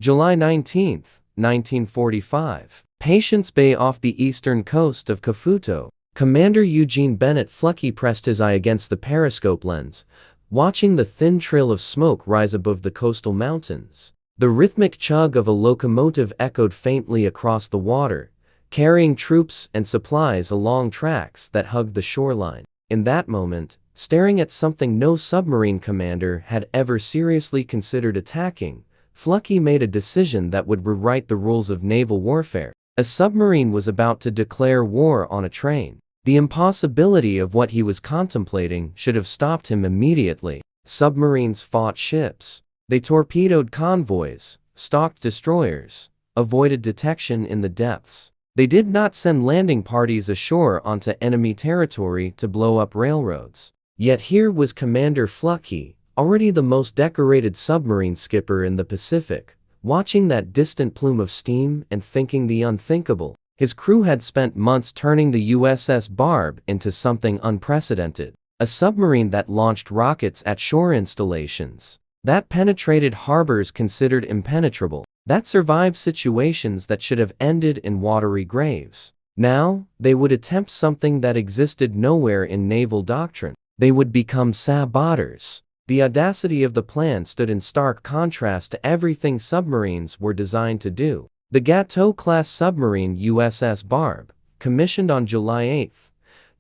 July 19, 1945. Patience Bay off the eastern coast of Kafuto. Commander Eugene Fluckey pressed his eye against the periscope lens, watching the thin trail of smoke rise above the coastal mountains. The rhythmic chug of a locomotive echoed faintly across the water, carrying troops and supplies along tracks that hugged the shoreline. In that moment, staring at something no submarine commander had ever seriously considered attacking, Fluckey made a decision that would rewrite the rules of naval warfare. A submarine was about to declare war on a train. The impossibility of what he was contemplating should have stopped him immediately. Submarines fought ships. They torpedoed convoys, stalked destroyers, avoided detection in the depths. They did not send landing parties ashore onto enemy territory to blow up railroads. Yet here was Commander Fluckey, already the most decorated submarine skipper in the Pacific, watching that distant plume of steam and thinking the unthinkable. His crew had spent months turning the USS Barb into something unprecedented, a submarine that launched rockets at shore installations, that penetrated harbors considered impenetrable, that survived situations that should have ended in watery graves. Now, they would attempt something that existed nowhere in naval doctrine. They would become saboteurs. The audacity of the plan stood in stark contrast to everything submarines were designed to do. The Gateau-class submarine USS Barb, commissioned on July 8,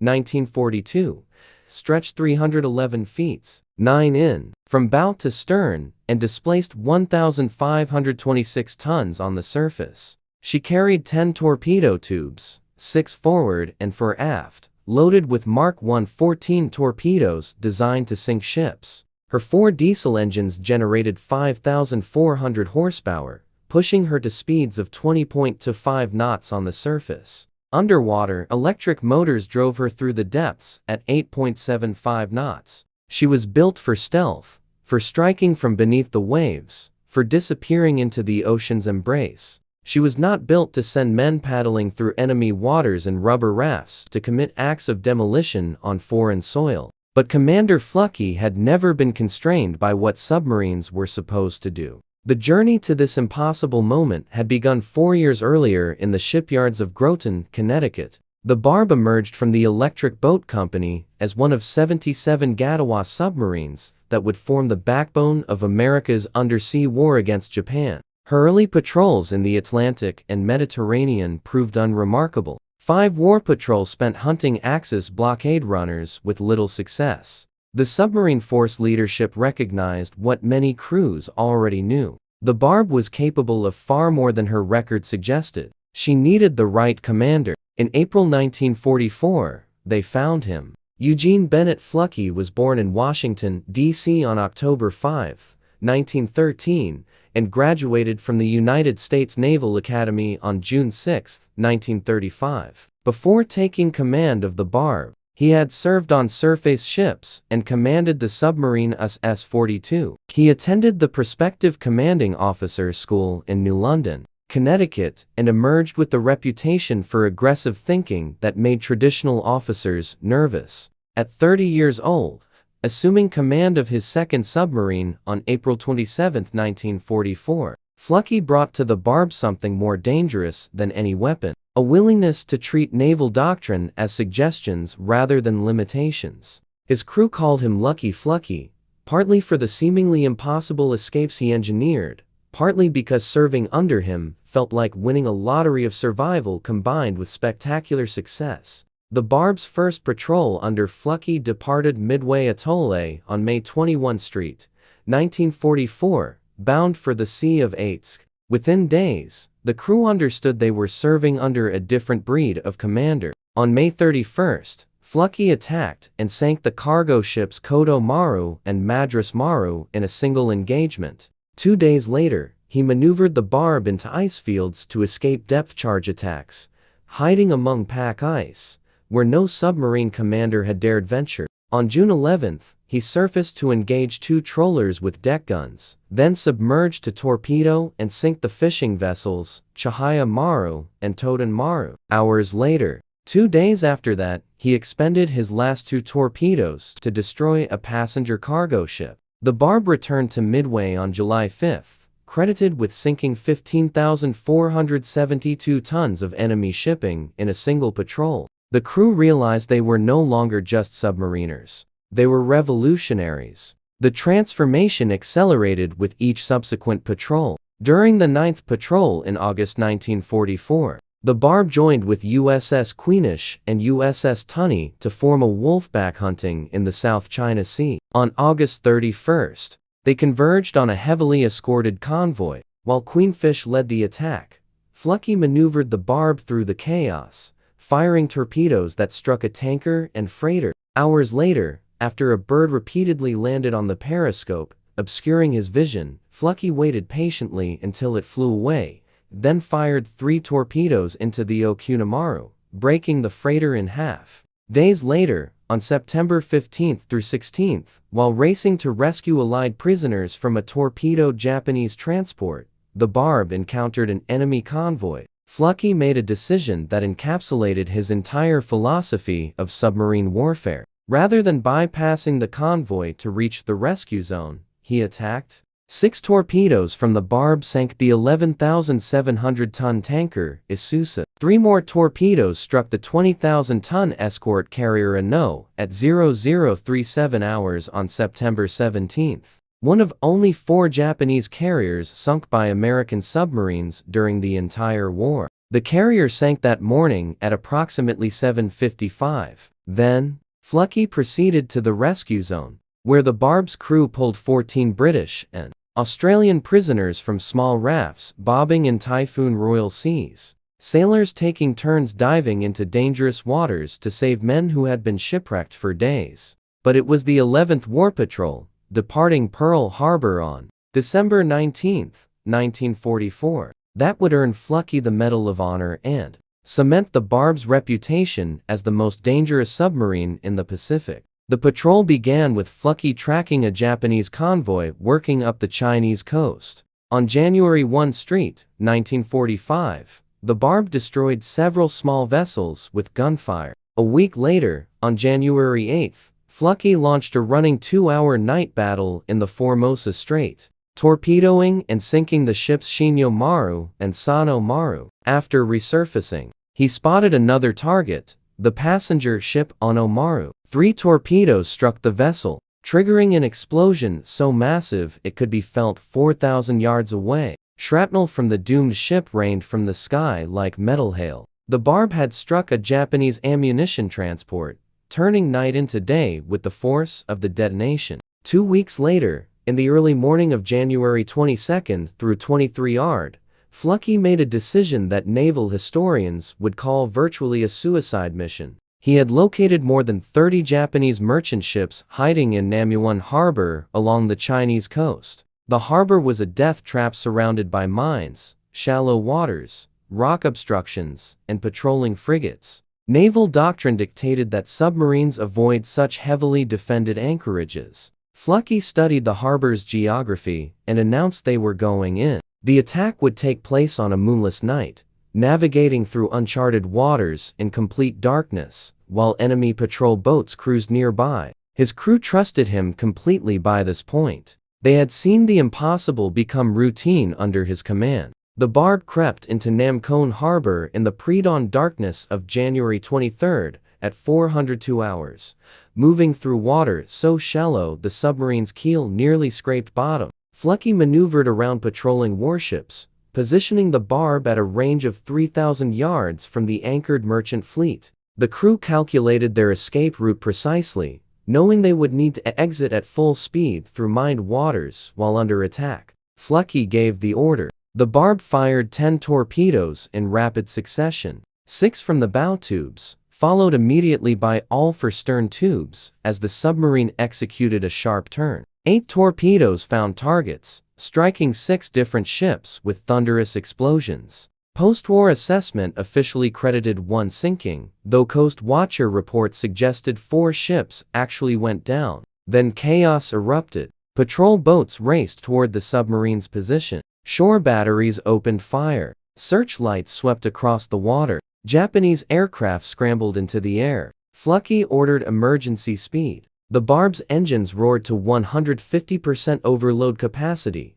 1942, stretched 311 feet, 9 in, from bow to stern, and displaced 1,526 tons on the surface. She carried 10 torpedo tubes, 6 forward and 4 aft, loaded with Mark I 14 torpedoes designed to sink ships. Her 4 diesel engines generated 5,400 horsepower, pushing her to speeds of 20.25 knots on the surface. Underwater, electric motors drove her through the depths at 8.75 knots. She was built for stealth, for striking from beneath the waves, for disappearing into the ocean's embrace. She was not built to send men paddling through enemy waters in rubber rafts to commit acts of demolition on foreign soil. But Commander Fluckey had never been constrained by what submarines were supposed to do. The journey to this impossible moment had begun 4 years earlier in the shipyards of Groton, Connecticut. The Barb emerged from the Electric Boat Company as one of 77 Gateau submarines that would form the backbone of America's undersea war against Japan. Her early patrols in the Atlantic and Mediterranean proved unremarkable. 5 war patrols spent hunting Axis blockade runners with little success. The submarine force leadership recognized what many crews already knew. The Barb was capable of far more than her record suggested. She needed the right commander. In April 1944, they found him. Eugene Fluckey was born in Washington, D.C. on October 5, 1913, and graduated from the United States Naval Academy on June 6, 1935. Before taking command of the Barb, he had served on surface ships and commanded the submarine SS-42. He attended the Prospective Commanding Officers School in New London, Connecticut, and emerged with the reputation for aggressive thinking that made traditional officers nervous. At 30 years old, assuming command of his second submarine on April 27, 1944, Fluckey brought to the Barb something more dangerous than any weapon: a willingness to treat naval doctrine as suggestions rather than limitations. His crew called him Lucky Fluckey, partly for the seemingly impossible escapes he engineered, partly because serving under him felt like winning a lottery of survival combined with spectacular success. The Barb's first patrol under Fluckey departed Midway Atoll on May 21 Street, 1944, bound for the Sea of Aitsk. Within days, the crew understood they were serving under a different breed of commander. On May 31st, Fluckey attacked and sank the cargo ships Kodo Maru and Madras Maru in a single engagement. 2 days later, he maneuvered the Barb into ice fields to escape depth charge attacks, hiding among pack ice, where no submarine commander had dared venture. On June 11th, he surfaced to engage 2 trawlers with deck guns, then submerged to torpedo and sink the fishing vessels Chahaya Maru and Todan Maru. Hours later, 2 days after that, he expended his last 2 torpedoes to destroy a passenger cargo ship. The Barb returned to Midway on July 5, credited with sinking 15,472 tons of enemy shipping in a single patrol. The crew realized they were no longer just submariners. They were revolutionaries. The transformation accelerated with each subsequent patrol. During the 9th patrol in August 1944, the Barb joined with USS Queenish and USS Tunney to form a wolfback hunting in the South China Sea. On August 31st, they converged on a heavily escorted convoy. While Queenfish led the attack, Fluckey maneuvered the Barb through the chaos, firing torpedoes that struck a tanker and freighter. Hours later, after a bird repeatedly landed on the periscope, obscuring his vision, Fluckey waited patiently until it flew away, then fired 3 torpedoes into the Okunimaru, breaking the freighter in half. Days later, on September 15th through 16th, while racing to rescue Allied prisoners from a torpedoed Japanese transport, the Barb encountered an enemy convoy. Fluckey made a decision that encapsulated his entire philosophy of submarine warfare. Rather than bypassing the convoy to reach the rescue zone, he attacked. 6 torpedoes from the Barb sank the 11,700-ton tanker Isusa. 3 more torpedoes struck the 20,000-ton escort carrier Ano at 0037 hours on September 17th. One of only 4 Japanese carriers sunk by American submarines during the entire war. The carrier sank that morning at approximately 7:55. Then, Fluckey proceeded to the rescue zone, where the Barb's crew pulled 14 British and Australian prisoners from small rafts bobbing in typhoon royal seas. Sailors taking turns diving into dangerous waters to save men who had been shipwrecked for days. But it was the 11th War Patrol, departing Pearl Harbor on December 19, 1944, that would earn Fluckey the Medal of Honor and cement the Barb's reputation as the most dangerous submarine in the Pacific. The patrol began with Fluckey tracking a Japanese convoy working up the Chinese coast. On January 1 Street, 1945, the Barb destroyed several small vessels with gunfire. A week later, on January 8, Fluckey launched a running 2-hour night battle in the Formosa Strait, torpedoing and sinking the ships Shinyo Maru and Sano Maru. After resurfacing, he spotted another target, the passenger ship Ono Maru. 3 torpedoes struck the vessel, triggering an explosion so massive it could be felt 4,000 yards away. Shrapnel from the doomed ship rained from the sky like metal hail. The Barb had struck a Japanese ammunition transport, turning night into day with the force of the detonation. 2 weeks later, in the early morning of January 22 through 23rd, Fluckey made a decision that naval historians would call virtually a suicide mission. He had located more than 30 Japanese merchant ships hiding in Namuon Harbor along the Chinese coast. The harbor was a death trap surrounded by mines, shallow waters, rock obstructions, and patrolling frigates. Naval doctrine dictated that submarines avoid such heavily defended anchorages. Fluckey studied the harbor's geography and announced they were going in. The attack would take place on a moonless night, navigating through uncharted waters in complete darkness, while enemy patrol boats cruised nearby. His crew trusted him completely by this point. They had seen the impossible become routine under his command. The Barb crept into Namcon Harbor in the pre-dawn darkness of January 23 at 402 hours, moving through water so shallow the submarine's keel nearly scraped bottom. Fluckey maneuvered around patrolling warships, positioning the Barb at a range of 3,000 yards from the anchored merchant fleet. The crew calculated their escape route precisely, knowing they would need to exit at full speed through mined waters while under attack. Fluckey gave the order. The Barb fired 10 torpedoes in rapid succession, 6 from the bow tubes, followed immediately by all 4 stern tubes as the submarine executed a sharp turn. 8 torpedoes found targets, striking 6 different ships with thunderous explosions. Post-war assessment officially credited 1 sinking, though Coast Watcher reports suggested 4 ships actually went down. Then chaos erupted. Patrol boats raced toward the submarine's position. Shore batteries opened fire. Searchlights swept across the water. Japanese aircraft scrambled into the air. Fluckey ordered emergency speed. The Barb's engines roared to 150% overload capacity,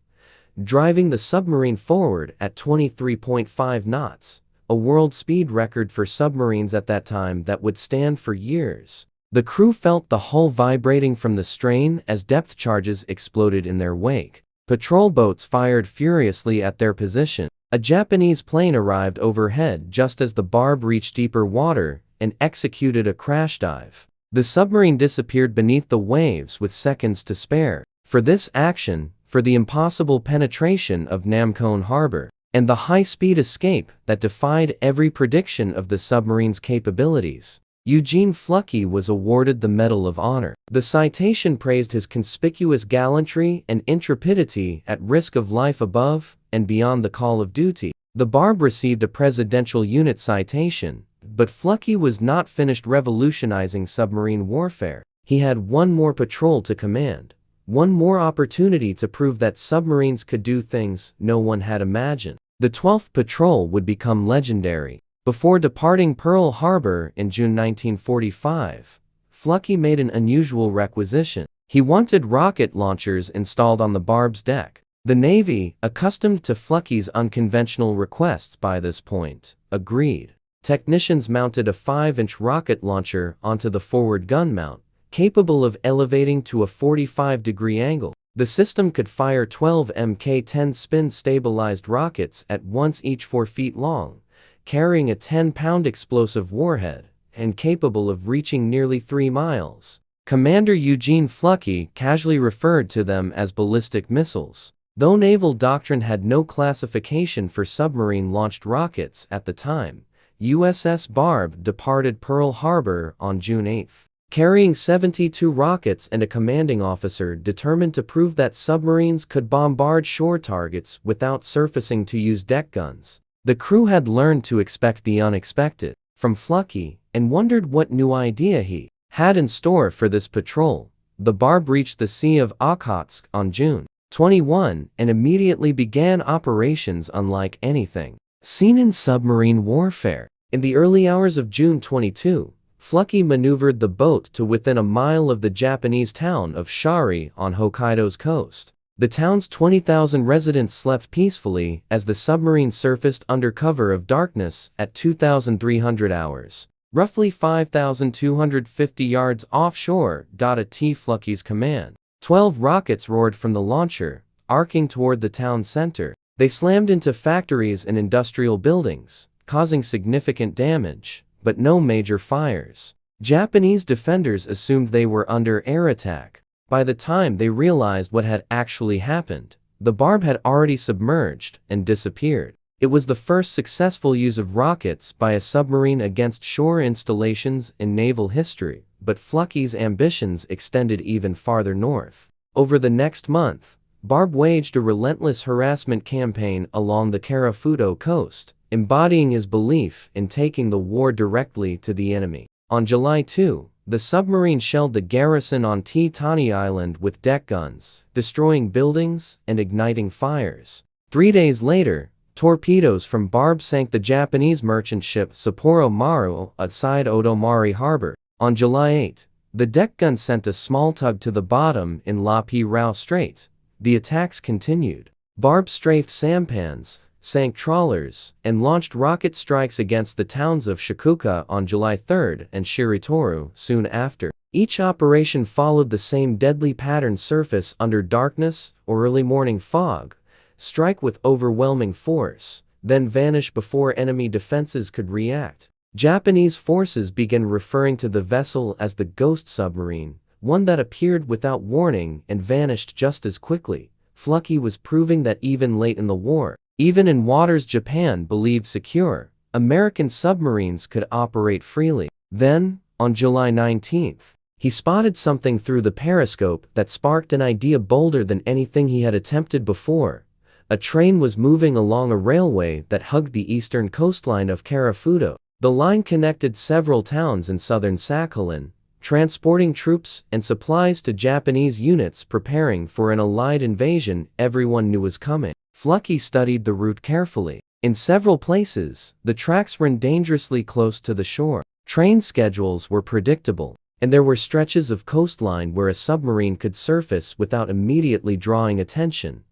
driving the submarine forward at 23.5 knots, a world speed record for submarines at that time that would stand for years. The crew felt the hull vibrating from the strain as depth charges exploded in their wake. Patrol boats fired furiously at their position. A Japanese plane arrived overhead just as the Barb reached deeper water and executed a crash dive. The submarine disappeared beneath the waves with seconds to spare. For this action, for the impossible penetration of Namcon Harbor, and the high-speed escape that defied every prediction of the submarine's capabilities, Eugene Fluckey was awarded the Medal of Honor. The citation praised his conspicuous gallantry and intrepidity at risk of life above and beyond the call of duty. The Barb received a Presidential Unit citation, but Fluckey was not finished revolutionizing submarine warfare. He had one more patrol to command, one more opportunity to prove that submarines could do things no one had imagined. The 12th patrol would become legendary. Before departing Pearl Harbor in June 1945, Fluckey made an unusual requisition. He wanted rocket launchers installed on the Barb's deck. The Navy, accustomed to Fluckey's unconventional requests by this point, agreed. Technicians mounted a 5-inch rocket launcher onto the forward gun mount, capable of elevating to a 45-degree angle. The system could fire 12 Mk-10 spin-stabilized rockets at once, each 4 feet long, carrying a 10-pound explosive warhead, and capable of reaching nearly 3 miles. Commander Eugene Fluckey casually referred to them as ballistic missiles. Though naval doctrine had no classification for submarine-launched rockets at the time, USS Barb departed Pearl Harbor on June 8, carrying 72 rockets and a commanding officer determined to prove that submarines could bombard shore targets without surfacing to use deck guns. The crew had learned to expect the unexpected from Fluckey and wondered what new idea he had in store for this patrol. The Barb reached the Sea of Okhotsk on June 21 and immediately began operations unlike anything seen in submarine warfare. In the early hours of June 22, Fluckey maneuvered the boat to within a mile of the Japanese town of Shari on Hokkaido's coast. The town's 20,000 residents slept peacefully as the submarine surfaced under cover of darkness at 2,300 hours, roughly 5,250 yards offshore. At Fluckey's command, 12 rockets roared from the launcher, arcing toward the town center. They slammed into factories and industrial buildings, causing significant damage, but no major fires. Japanese defenders assumed they were under air attack. By the time they realized what had actually happened, the Barb had already submerged and disappeared. It was the first successful use of rockets by a submarine against shore installations in naval history, but Fluckey's ambitions extended even farther north. Over the next month, Barb waged a relentless harassment campaign along the Karafuto coast, embodying his belief in taking the war directly to the enemy. On July 2, the submarine shelled the garrison on Tani Island with deck guns, destroying buildings and igniting fires. 3 days later, torpedoes from Barb sank the Japanese merchant ship Sapporo Maru outside Odomari Harbor. On July 8, the deck gun sent a small tug to the bottom in La Rao Strait. The attacks continued. Barb strafed sampans, sank trawlers, and launched rocket strikes against the towns of Shikuka on July 3 and Shiritoru soon after. Each operation followed the same deadly pattern: surface under darkness or early morning fog, strike with overwhelming force, then vanish before enemy defenses could react. Japanese forces began referring to the vessel as the ghost submarine, one that appeared without warning and vanished just as quickly. Fluckey was proving that even late in the war, even in waters Japan believed secure, American submarines could operate freely. Then, on July 19, he spotted something through the periscope that sparked an idea bolder than anything he had attempted before. A train was moving along a railway that hugged the eastern coastline of Karafuto. The line connected several towns in southern Sakhalin, transporting troops and supplies to Japanese units preparing for an Allied invasion everyone knew was coming. Fluckey studied the route carefully. In several places, the tracks ran dangerously close to the shore. Train schedules were predictable, and there were stretches of coastline where a submarine could surface without immediately drawing attention.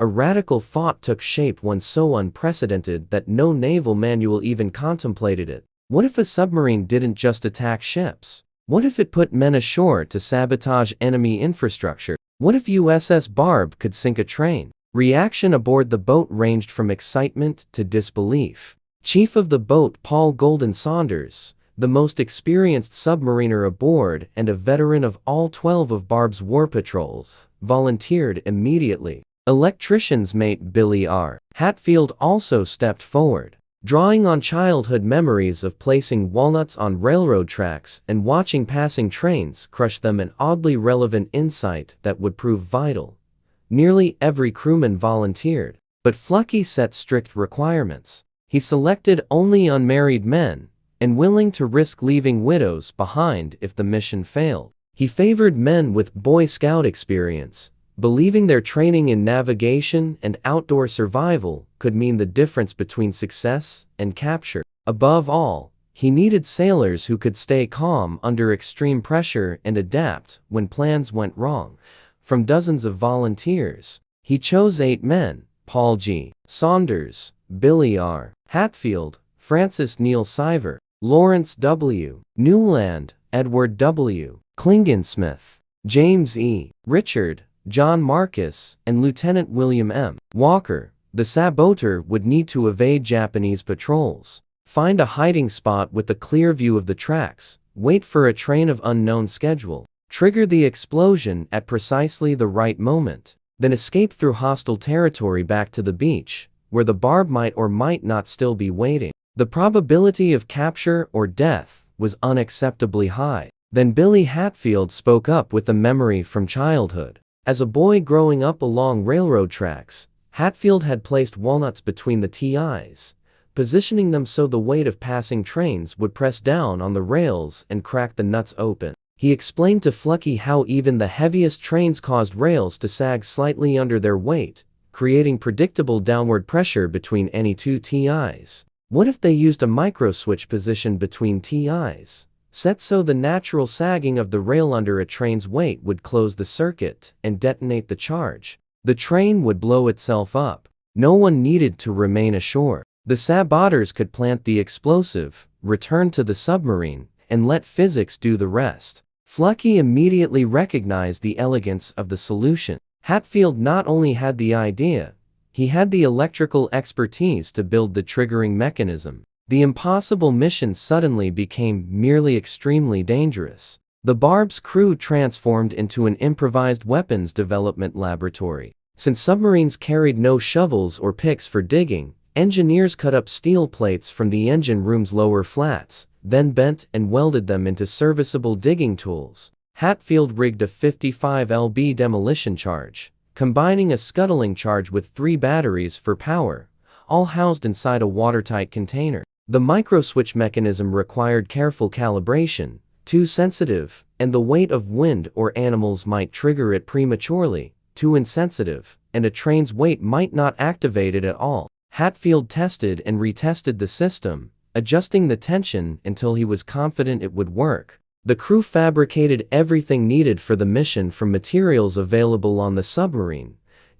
A radical thought took shape, one so unprecedented that no naval manual even contemplated it. What if a submarine didn't just attack ships? What if it put men ashore to sabotage enemy infrastructure? What if USS Barb could sink a train? Reaction aboard the boat ranged from excitement to disbelief. Chief of the boat, Paul Golden Saunders, the most experienced submariner aboard and a veteran of all 12 of Barb's war patrols, volunteered immediately. Electrician's mate Billy R. Hatfield also stepped forward. Drawing on childhood memories of placing walnuts on railroad tracks and watching passing trains crush them, an oddly relevant insight that would prove vital. Nearly every crewman volunteered, but Fluckey set strict requirements. He selected only unmarried men, and willing to risk leaving widows behind if the mission failed. He favored men with Boy Scout experience, believing their training in navigation and outdoor survival could mean the difference between success and capture. Above all, he needed sailors who could stay calm under extreme pressure and adapt when plans went wrong. From dozens of volunteers, he chose 8 men: Paul G. Saunders, Billy R. Hatfield, Francis Neil Siver, Lawrence W. Newland, Edward W. Klingensmith, James E. Richard, John Marcus, and Lieutenant William M. Walker. The saboteur would need to evade Japanese patrols, find a hiding spot with a clear view of the tracks, wait for a train of unknown schedule, trigger the explosion at precisely the right moment, then escape through hostile territory back to the beach, where the Barb might or might not still be waiting. The probability of capture or death was unacceptably high. Then Billy Hatfield spoke up with a memory from childhood. As a boy growing up along railroad tracks, Hatfield had placed walnuts between the TIs, positioning them so the weight of passing trains would press down on the rails and crack the nuts open. He explained to Fluckey how even the heaviest trains caused rails to sag slightly under their weight, creating predictable downward pressure between any 2 TIs. What if they used a micro-switch positioned between TIs, set so the natural sagging of the rail under a train's weight would close the circuit and detonate the charge? The train would blow itself up. No one needed to remain ashore. The saboteurs could plant the explosive, return to the submarine, and let physics do the rest. Fluckey immediately recognized the elegance of the solution. Hatfield not only had the idea, he had the electrical expertise to build the triggering mechanism. The impossible mission suddenly became merely extremely dangerous. The Barb's crew transformed into an improvised weapons development laboratory. Since submarines carried no shovels or picks for digging, engineers cut up steel plates from the engine room's lower flats, then bent and welded them into serviceable digging tools. Hatfield rigged a 55 lb demolition charge, combining a scuttling charge with 3 batteries for power, all housed inside a watertight container. The microswitch mechanism required careful calibration, too sensitive, and the weight of wind or animals might trigger it prematurely, too insensitive, and a train's weight might not activate it at all. Hatfield tested and retested the system, adjusting the tension until he was confident it would work. The crew fabricated everything needed for the mission from materials available on the submarine,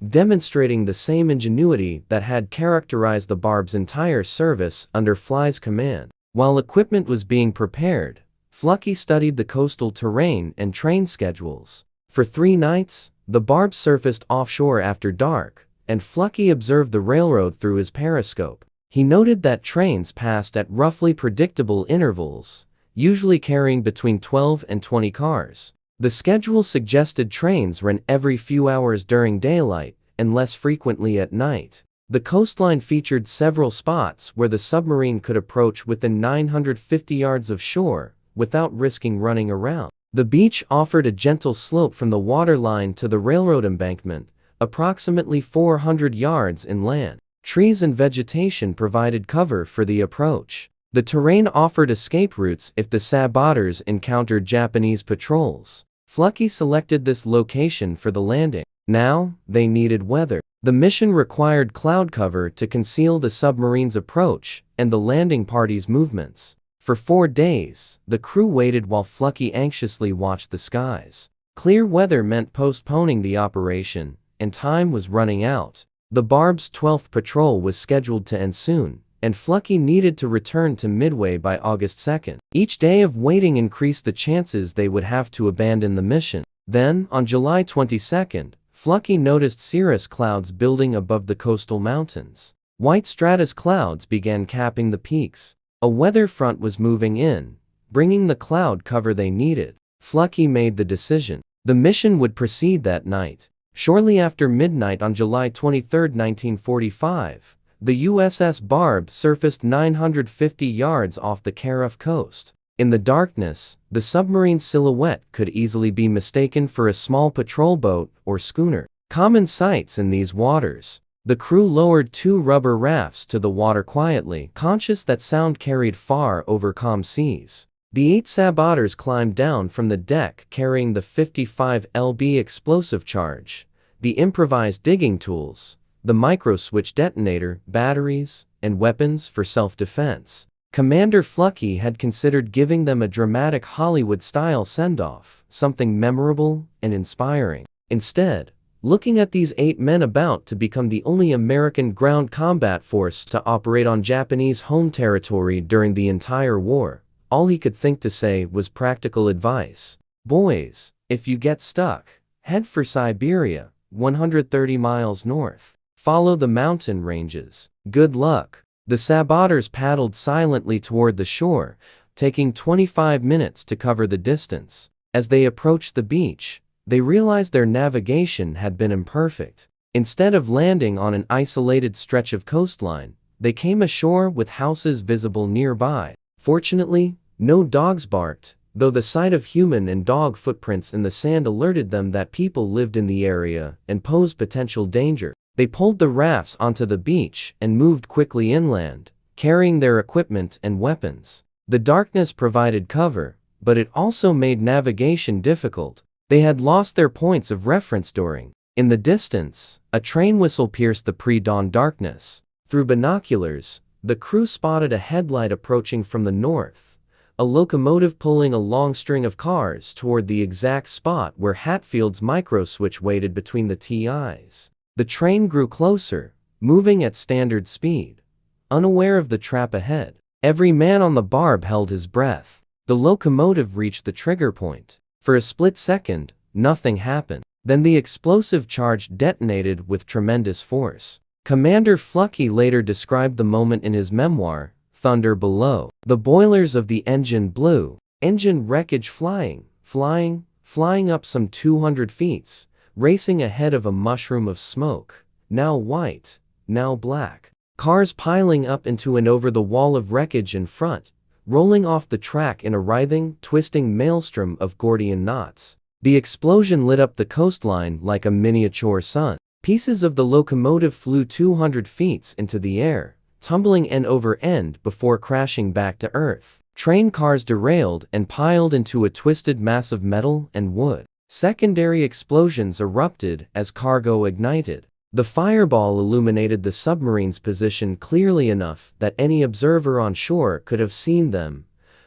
demonstrating the same ingenuity that had characterized the Barb's entire service under Fly's command. While equipment was being prepared, Fluckey studied the coastal terrain and train schedules. For 3 nights, the Barb surfaced offshore after dark, and Fluckey observed the railroad through his periscope. He noted that trains passed at roughly predictable intervals, usually carrying between 12 and 20 cars. The schedule suggested trains ran every few hours during daylight and less frequently at night. The coastline featured several spots where the submarine could approach within 950 yards of shore without risking running around. The beach offered a gentle slope from the waterline to the railroad embankment, approximately 400 yards inland. Trees and vegetation provided cover for the approach. The terrain offered escape routes if the saboteurs encountered Japanese patrols. Fluckey selected this location for the landing. Now, they needed weather. The mission required cloud cover to conceal the submarine's approach and the landing party's movements. For 4 days, the crew waited while Fluckey anxiously watched the skies. Clear weather meant postponing the operation, and time was running out. The Barb's 12th patrol was scheduled to end soon, and Fluckey needed to return to Midway by August 2nd. Each day of waiting increased the chances they would have to abandon the mission. Then, on July 22nd, Fluckey noticed cirrus clouds building above the coastal mountains. White stratus clouds began capping the peaks. A weather front was moving in, bringing the cloud cover they needed. Fluckey made the decision. The mission would proceed that night. Shortly after midnight on July 23, 1945, the USS Barb surfaced 950 yards off the Carif coast. In the darkness, the submarine's silhouette could easily be mistaken for a small patrol boat or schooner. Common sights in these waters. The crew lowered 2 rubber rafts to the water quietly, conscious that sound carried far over calm seas. The 8 saboteurs climbed down from the deck carrying the 55 lb explosive charge, the improvised digging tools, the micro-switch detonator, batteries, and weapons for self-defense. Commander Fluckey had considered giving them a dramatic Hollywood-style send-off, something memorable and inspiring. Instead, looking at these 8 men about to become the only American ground combat force to operate on Japanese home territory during the entire war, all he could think to say was practical advice. Boys, if you get stuck, head for Siberia, 130 miles north. Follow the mountain ranges. Good luck. The saboteurs paddled silently toward the shore, taking 25 minutes to cover the distance. As they approached the beach, they realized their navigation had been imperfect. Instead of landing on an isolated stretch of coastline, they came ashore with houses visible nearby. Fortunately, no dogs barked, though the sight of human and dog footprints in the sand alerted them that people lived in the area and posed potential danger. They pulled the rafts onto the beach and moved quickly inland, carrying their equipment and weapons. The darkness provided cover, but it also made navigation difficult. They had lost their points of reference during. In the distance, a train whistle pierced the pre-dawn darkness. Through binoculars, the crew spotted a headlight approaching from the north, a locomotive pulling a long string of cars toward the exact spot where Hatfield's micro-switch waited between the TIs. The train grew closer, moving at standard speed, unaware of the trap ahead. Every man on the Barb held his breath. The locomotive reached the trigger point. For a split second, nothing happened. Then the explosive charge detonated with tremendous force. Commander Fluckey later described the moment in his memoir, Thunder Below. The boilers of the engine blew, engine wreckage flying up some 200 feet. Racing ahead of a mushroom of smoke, now white, now black. Cars piling up into and over the wall of wreckage in front, rolling off the track in a writhing, twisting maelstrom of Gordian knots. The explosion lit up the coastline like a miniature sun. Pieces of the locomotive flew 200 feet into the air, tumbling end over end before crashing back to earth. Train cars derailed and piled into a twisted mass of metal and wood. Secondary explosions erupted as cargo ignited. The fireball illuminated the submarine's position clearly enough that any observer on shore could have seen them,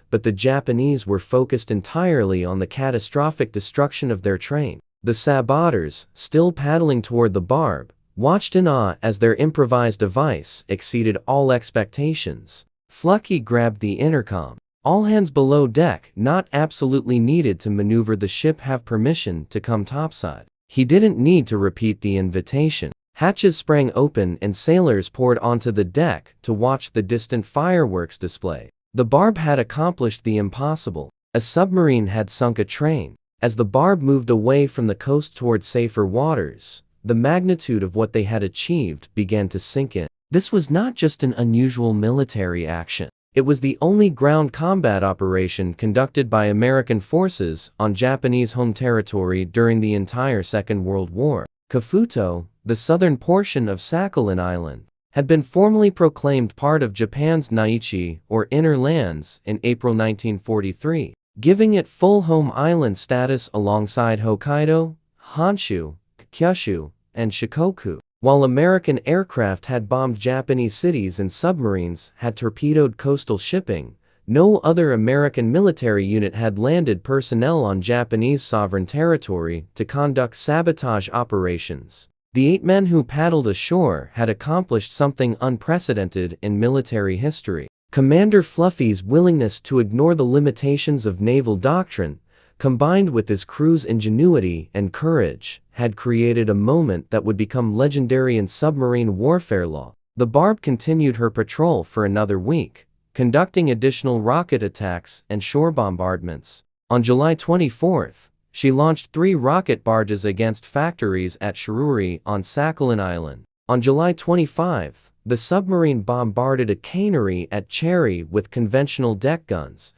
but the Japanese were focused entirely on the catastrophic destruction of their train. The saboteurs, still paddling toward the Barb, watched in awe as their improvised device exceeded all expectations. Fluckey grabbed the intercom. All hands below deck, not absolutely needed to maneuver the ship, have permission to come topside. He didn't need to repeat the invitation. Hatches sprang open and sailors poured onto the deck to watch the distant fireworks display. The Barb had accomplished the impossible. A submarine had sunk a train. As the Barb moved away from the coast toward safer waters, the magnitude of what they had achieved began to sink in. This was not just an unusual military action. It was the only ground combat operation conducted by American forces on Japanese home territory during the entire Second World War. Kafuto, the southern portion of Sakhalin Island, had been formally proclaimed part of Japan's Naichi, or Inner Lands, in April 1943, giving it full home island status alongside Hokkaido, Honshu, Kyushu, and Shikoku. While American aircraft had bombed Japanese cities and submarines had torpedoed coastal shipping, no other American military unit had landed personnel on Japanese sovereign territory to conduct sabotage operations. The 8 men who paddled ashore had accomplished something unprecedented in military history. Commander Fluffy's willingness to ignore the limitations of naval doctrine, combined with his crew's ingenuity and courage, had created a moment that would become legendary in submarine warfare law. The Barb continued her patrol for another week, conducting additional rocket attacks and shore bombardments. On July 24th, she launched 3 rocket barges against factories at Shiruri on Sakhalin Island. On July 25th, the submarine bombarded a cannery at Cherry with conventional deck guns,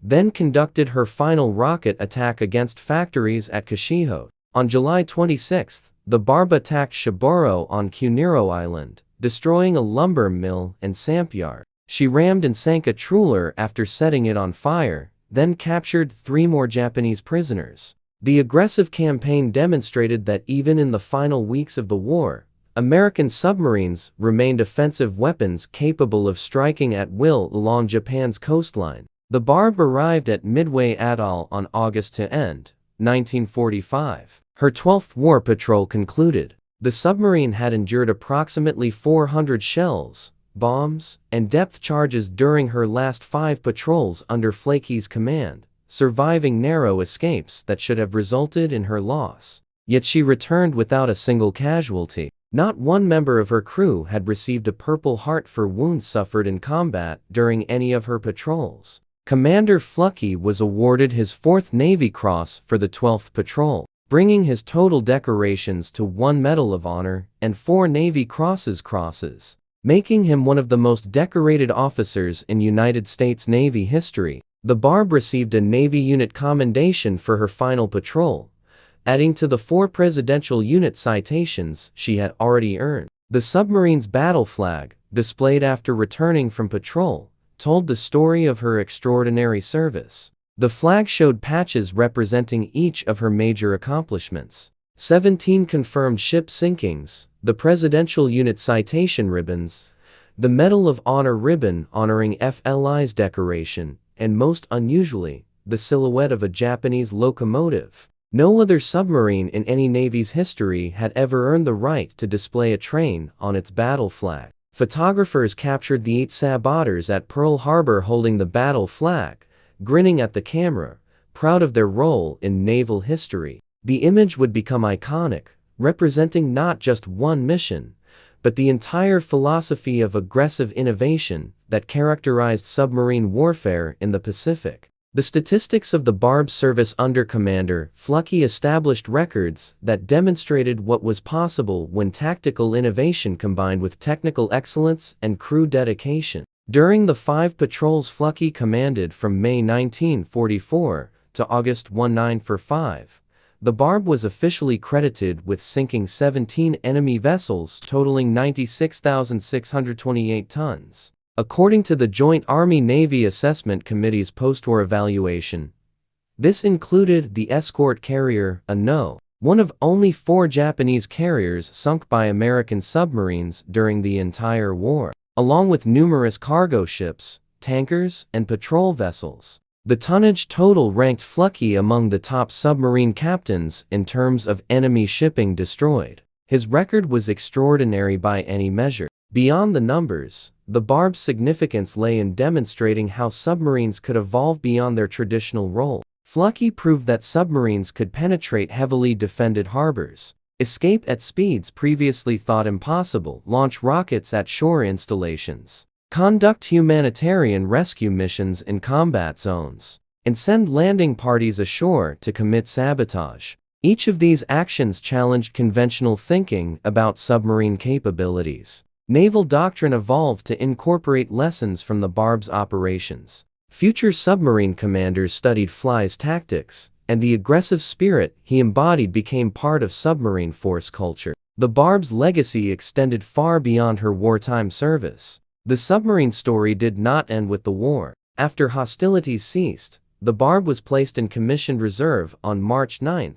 then conducted her final rocket attack against factories at Kashiho. On July 26th, the Barb attacked Shiboro on Kuniro Island, destroying a lumber mill and samp yard. She rammed and sank a trawler after setting it on fire, then captured 3 more Japanese prisoners. The aggressive campaign demonstrated that even in the final weeks of the war, American submarines remained offensive weapons capable of striking at will along Japan's coastline. The Barb arrived at Midway Atoll on August 10, 1945. Her 12th war patrol concluded. The submarine had endured approximately 400 shells, bombs, and depth charges during her last 5 patrols under Fluckey's command, surviving narrow escapes that should have resulted in her loss. Yet she returned without a single casualty. Not one member of her crew had received a Purple Heart for wounds suffered in combat during any of her patrols. Commander Fluckey was awarded his 4th Navy Cross for the 12th patrol, bringing his total decorations to 1 Medal of Honor and 4 Navy crosses, making him one of the most decorated officers in United States Navy history. The Barb received a Navy Unit Commendation for her final patrol, adding to the 4 Presidential Unit citations she had already earned. The submarine's battle flag, displayed after returning from patrol, told the story of her extraordinary service. The flag showed patches representing each of her major accomplishments. 17 confirmed ship sinkings, the Presidential Unit citation ribbons, the Medal of Honor ribbon honoring FLI's decoration, and most unusually, the silhouette of a Japanese locomotive. No other submarine in any Navy's history had ever earned the right to display a train on its battle flag. Photographers captured the 8 saboteurs at Pearl Harbor holding the battle flag, grinning at the camera, proud of their role in naval history. The image would become iconic, representing not just one mission, but the entire philosophy of aggressive innovation that characterized submarine warfare in the Pacific. The statistics of the Barb service under Commander Fluckey established records that demonstrated what was possible when tactical innovation combined with technical excellence and crew dedication. During the 5 patrols Fluckey commanded from May 1944 to August 1945, the Barb was officially credited with sinking 17 enemy vessels totaling 96,628 tons. According to the Joint Army-Navy Assessment Committee's post-war evaluation, this included the escort carrier Ano, one of only 4 Japanese carriers sunk by American submarines during the entire war, along with numerous cargo ships, tankers, and patrol vessels. The tonnage total ranked Fluckey among the top submarine captains in terms of enemy shipping destroyed. His record was extraordinary by any measure. Beyond the numbers, the Barb's significance lay in demonstrating how submarines could evolve beyond their traditional role. Fluckey proved that submarines could penetrate heavily defended harbors, escape at speeds previously thought impossible, launch rockets at shore installations, conduct humanitarian rescue missions in combat zones, and send landing parties ashore to commit sabotage. Each of these actions challenged conventional thinking about submarine capabilities. Naval doctrine evolved to incorporate lessons from the Barb's operations. Future submarine commanders studied Fly's tactics, and the aggressive spirit he embodied became part of submarine force culture. The Barb's legacy extended far beyond her wartime service. The submarine story did not end with the war. After hostilities ceased, the Barb was placed in commissioned reserve on March 9,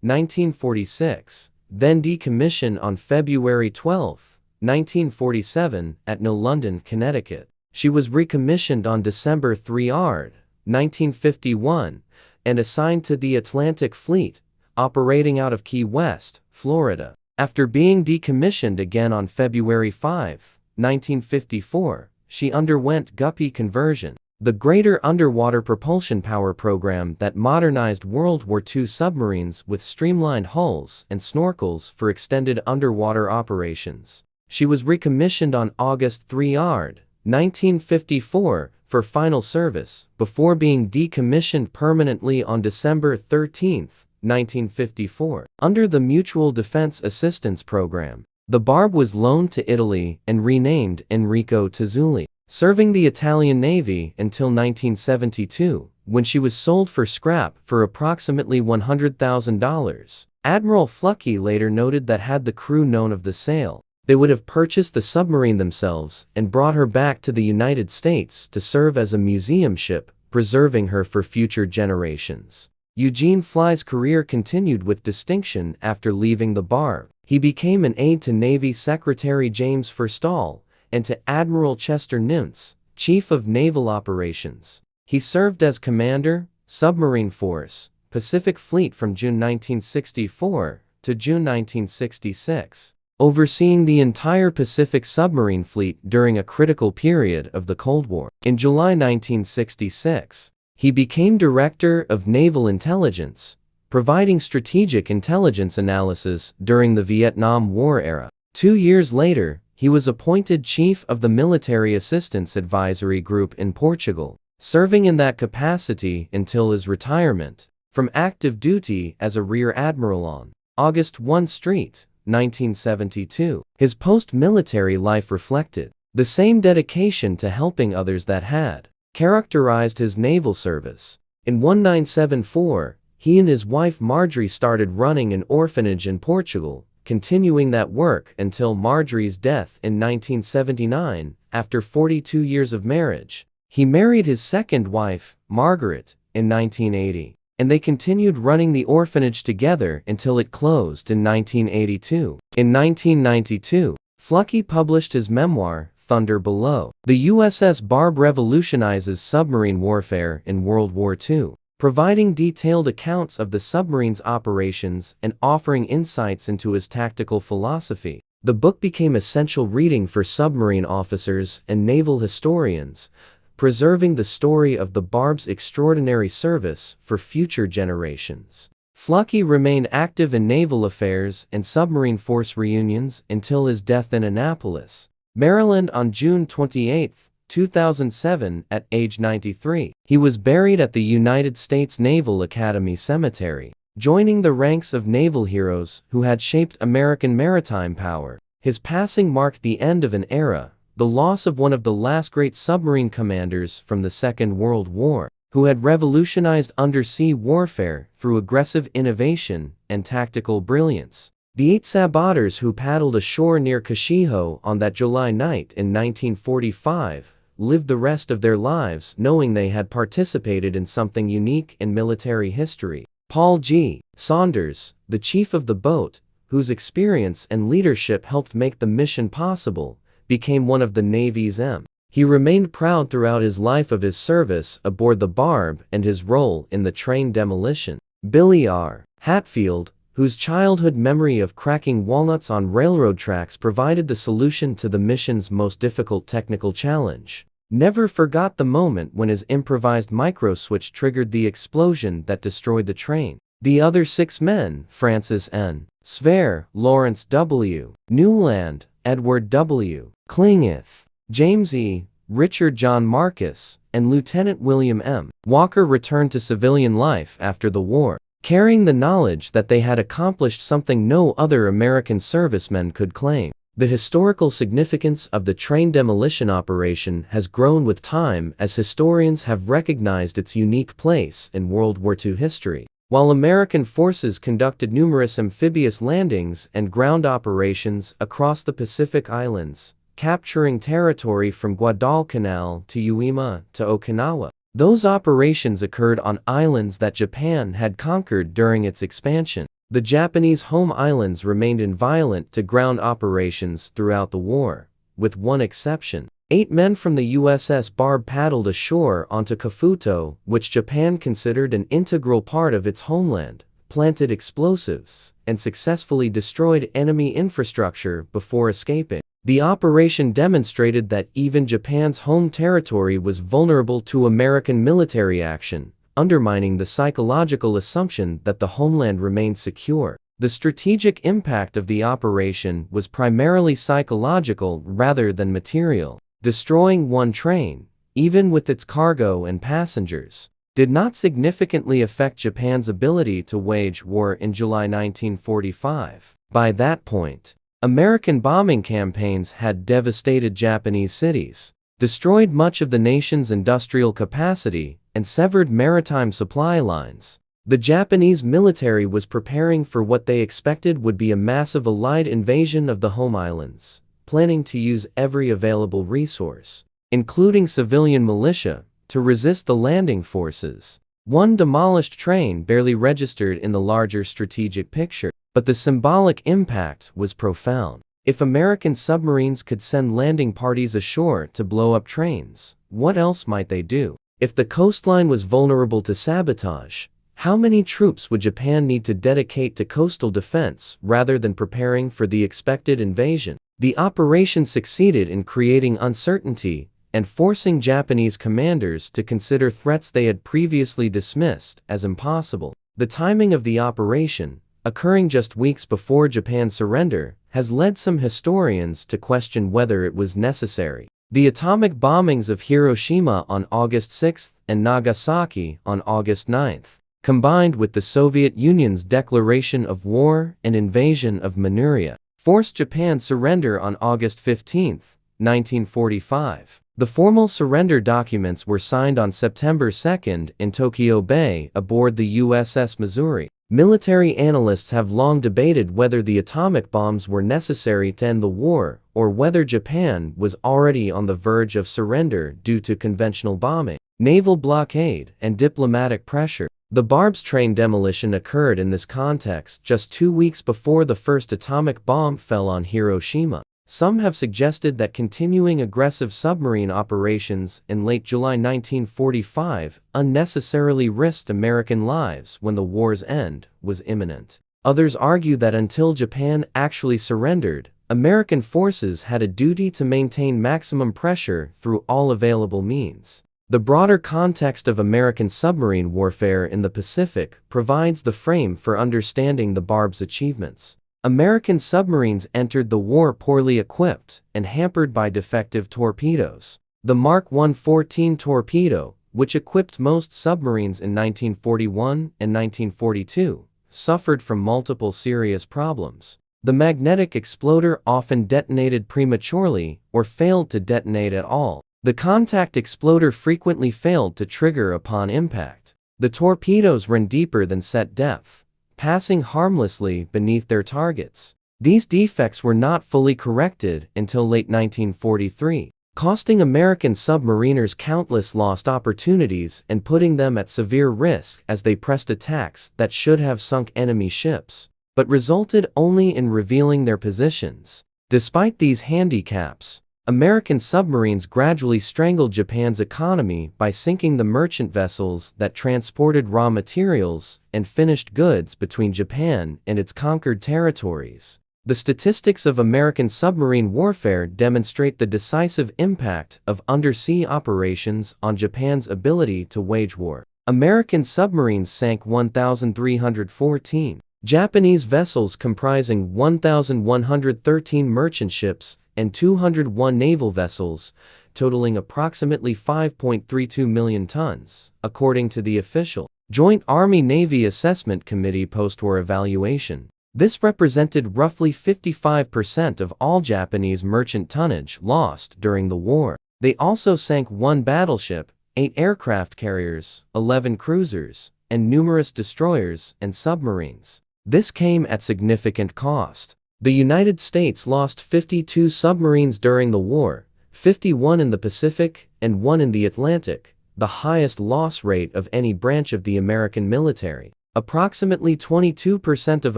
1946, then decommissioned on February 12, 1947, at New London, Connecticut. She was recommissioned on December 3, 1951, and assigned to the Atlantic Fleet, operating out of Key West, Florida. After being decommissioned again on February 5, 1954, she underwent guppy conversion, the greater underwater propulsion power program that modernized World War II submarines with streamlined hulls and snorkels for extended underwater operations. She was recommissioned on August 3, 1954, for final service, before being decommissioned permanently on December 13, 1954. Under the Mutual Defense Assistance Program, the Barb was loaned to Italy and renamed Enrico Tazzulli, serving the Italian Navy until 1972, when she was sold for scrap for approximately $100,000. Admiral Fluckey later noted that had the crew known of the sale, they would have purchased the submarine themselves and brought her back to the United States to serve as a museum ship, preserving her for future generations. Eugene Fluckey's career continued with distinction after leaving the Barb. He became an aide to Navy Secretary James Forstall and to Admiral Chester Nimitz, Chief of Naval Operations. He served as Commander, Submarine Force, Pacific Fleet from June 1964 to June 1966, overseeing the entire Pacific submarine fleet during a critical period of the Cold War. In July 1966, he became Director of Naval Intelligence, providing strategic intelligence analysis during the Vietnam War era. 2 years later, he was appointed Chief of the Military Assistance Advisory Group in Portugal, serving in that capacity until his retirement from active duty as a Rear Admiral on August 1, 1972. His post-military life reflected the same dedication to helping others that had characterized his naval service. In 1974, he and his wife Marjorie started running an orphanage in Portugal, continuing that work until Marjorie's death in 1979, after 42 years of marriage. He married his second wife, Margaret, in 1980, and they continued running the orphanage together until it closed in 1982. In 1992, Fluckey published his memoir, Thunder Below. The USS Barb revolutionizes submarine warfare in World War II, providing detailed accounts of the submarine's operations and offering insights into his tactical philosophy. The book became essential reading for submarine officers and naval historians, preserving the story of the Barb's extraordinary service for future generations. Fluckey remained active in naval affairs and submarine force reunions until his death in Annapolis, Maryland on June 28, 2007, at age 93. He was buried at the United States Naval Academy Cemetery, joining the ranks of naval heroes who had shaped American maritime power. His passing marked the end of an era, the loss of one of the last great submarine commanders from the Second World War, who had revolutionized undersea warfare through aggressive innovation and tactical brilliance. The 8 saboteurs who paddled ashore near Kashiho on that July night in 1945 lived the rest of their lives knowing they had participated in something unique in military history. Paul G. Saunders, the chief of the boat, whose experience and leadership helped make the mission possible, became one of the Navy's M. He remained proud throughout his life of his service aboard the Barb and his role in the train demolition. Billy R. Hatfield, whose childhood memory of cracking walnuts on railroad tracks provided the solution to the mission's most difficult technical challenge, never forgot the moment when his improvised microswitch triggered the explosion that destroyed the train. The other 6 men, Francis N. Sverre, Lawrence W. Newland, Edward W. Klingeth, James E. Richard John Marcus, and Lieutenant William M. Walker returned to civilian life after the war, carrying the knowledge that they had accomplished something no other American servicemen could claim. The historical significance of the train demolition operation has grown with time as historians have recognized its unique place in World War II history. While American forces conducted numerous amphibious landings and ground operations across the Pacific Islands, capturing territory from Guadalcanal to Uema to Okinawa, those operations occurred on islands that Japan had conquered during its expansion. The Japanese home islands remained inviolate to ground operations throughout the war, with one exception. 8 men from the USS Barb paddled ashore onto Kafuto, which Japan considered an integral part of its homeland, planted explosives, and successfully destroyed enemy infrastructure before escaping. The operation demonstrated that even Japan's home territory was vulnerable to American military action, undermining the psychological assumption that the homeland remained secure. The strategic impact of the operation was primarily psychological rather than material. Destroying one train, even with its cargo and passengers, did not significantly affect Japan's ability to wage war in July 1945. By that point, American bombing campaigns had devastated Japanese cities, destroyed much of the nation's industrial capacity, and severed maritime supply lines. The Japanese military was preparing for what they expected would be a massive Allied invasion of the home islands, planning to use every available resource, including civilian militia, to resist the landing forces. One demolished train barely registered in the larger strategic picture, but the symbolic impact was profound. If American submarines could send landing parties ashore to blow up trains, what else might they do? If the coastline was vulnerable to sabotage, how many troops would Japan need to dedicate to coastal defense rather than preparing for the expected invasion? The operation succeeded in creating uncertainty and forcing Japanese commanders to consider threats they had previously dismissed as impossible. The timing of the operation, occurring just weeks before Japan's surrender, has led some historians to question whether it was necessary. The atomic bombings of Hiroshima on August 6 and Nagasaki on August 9, combined with the Soviet Union's declaration of war and invasion of Manchuria, forced Japan's surrender on August 15, 1945. The formal surrender documents were signed on September 2 in Tokyo Bay aboard the USS Missouri. Military analysts have long debated whether the atomic bombs were necessary to end the war or whether Japan was already on the verge of surrender due to conventional bombing, naval blockade, and diplomatic pressure. The Barb's train demolition occurred in this context just 2 weeks before the first atomic bomb fell on Hiroshima. Some have suggested that continuing aggressive submarine operations in late July 1945 unnecessarily risked American lives when the war's end was imminent. Others argue that until Japan actually surrendered, American forces had a duty to maintain maximum pressure through all available means. The broader context of American submarine warfare in the Pacific provides the frame for understanding the Barb's achievements. American submarines entered the war poorly equipped and hampered by defective torpedoes. The Mark I 14 torpedo, which equipped most submarines in 1941 and 1942, suffered from multiple serious problems. The magnetic exploder often detonated prematurely or failed to detonate at all. The contact exploder frequently failed to trigger upon impact. The torpedoes ran deeper than set depth, passing harmlessly beneath their targets. These defects were not fully corrected until late 1943, costing American submariners countless lost opportunities and putting them at severe risk as they pressed attacks that should have sunk enemy ships, but resulted only in revealing their positions. Despite these handicaps, American submarines gradually strangled Japan's economy by sinking the merchant vessels that transported raw materials and finished goods between Japan and its conquered territories. The statistics of American submarine warfare demonstrate the decisive impact of undersea operations on Japan's ability to wage war. American submarines sank 1,314. Japanese vessels comprising 1,113 merchant ships and 201 naval vessels, totaling approximately 5.32 million tons, according to the official Joint Army-Navy Assessment Committee post-war evaluation. This represented roughly 55% of all Japanese merchant tonnage lost during the war. They also sank 1 battleship, 8 aircraft carriers, 11 cruisers, and numerous destroyers and submarines. This came at significant cost. The United States lost 52 submarines during the war, 51 in the Pacific and 1 in the Atlantic, the highest loss rate of any branch of the American military. Approximately 22% of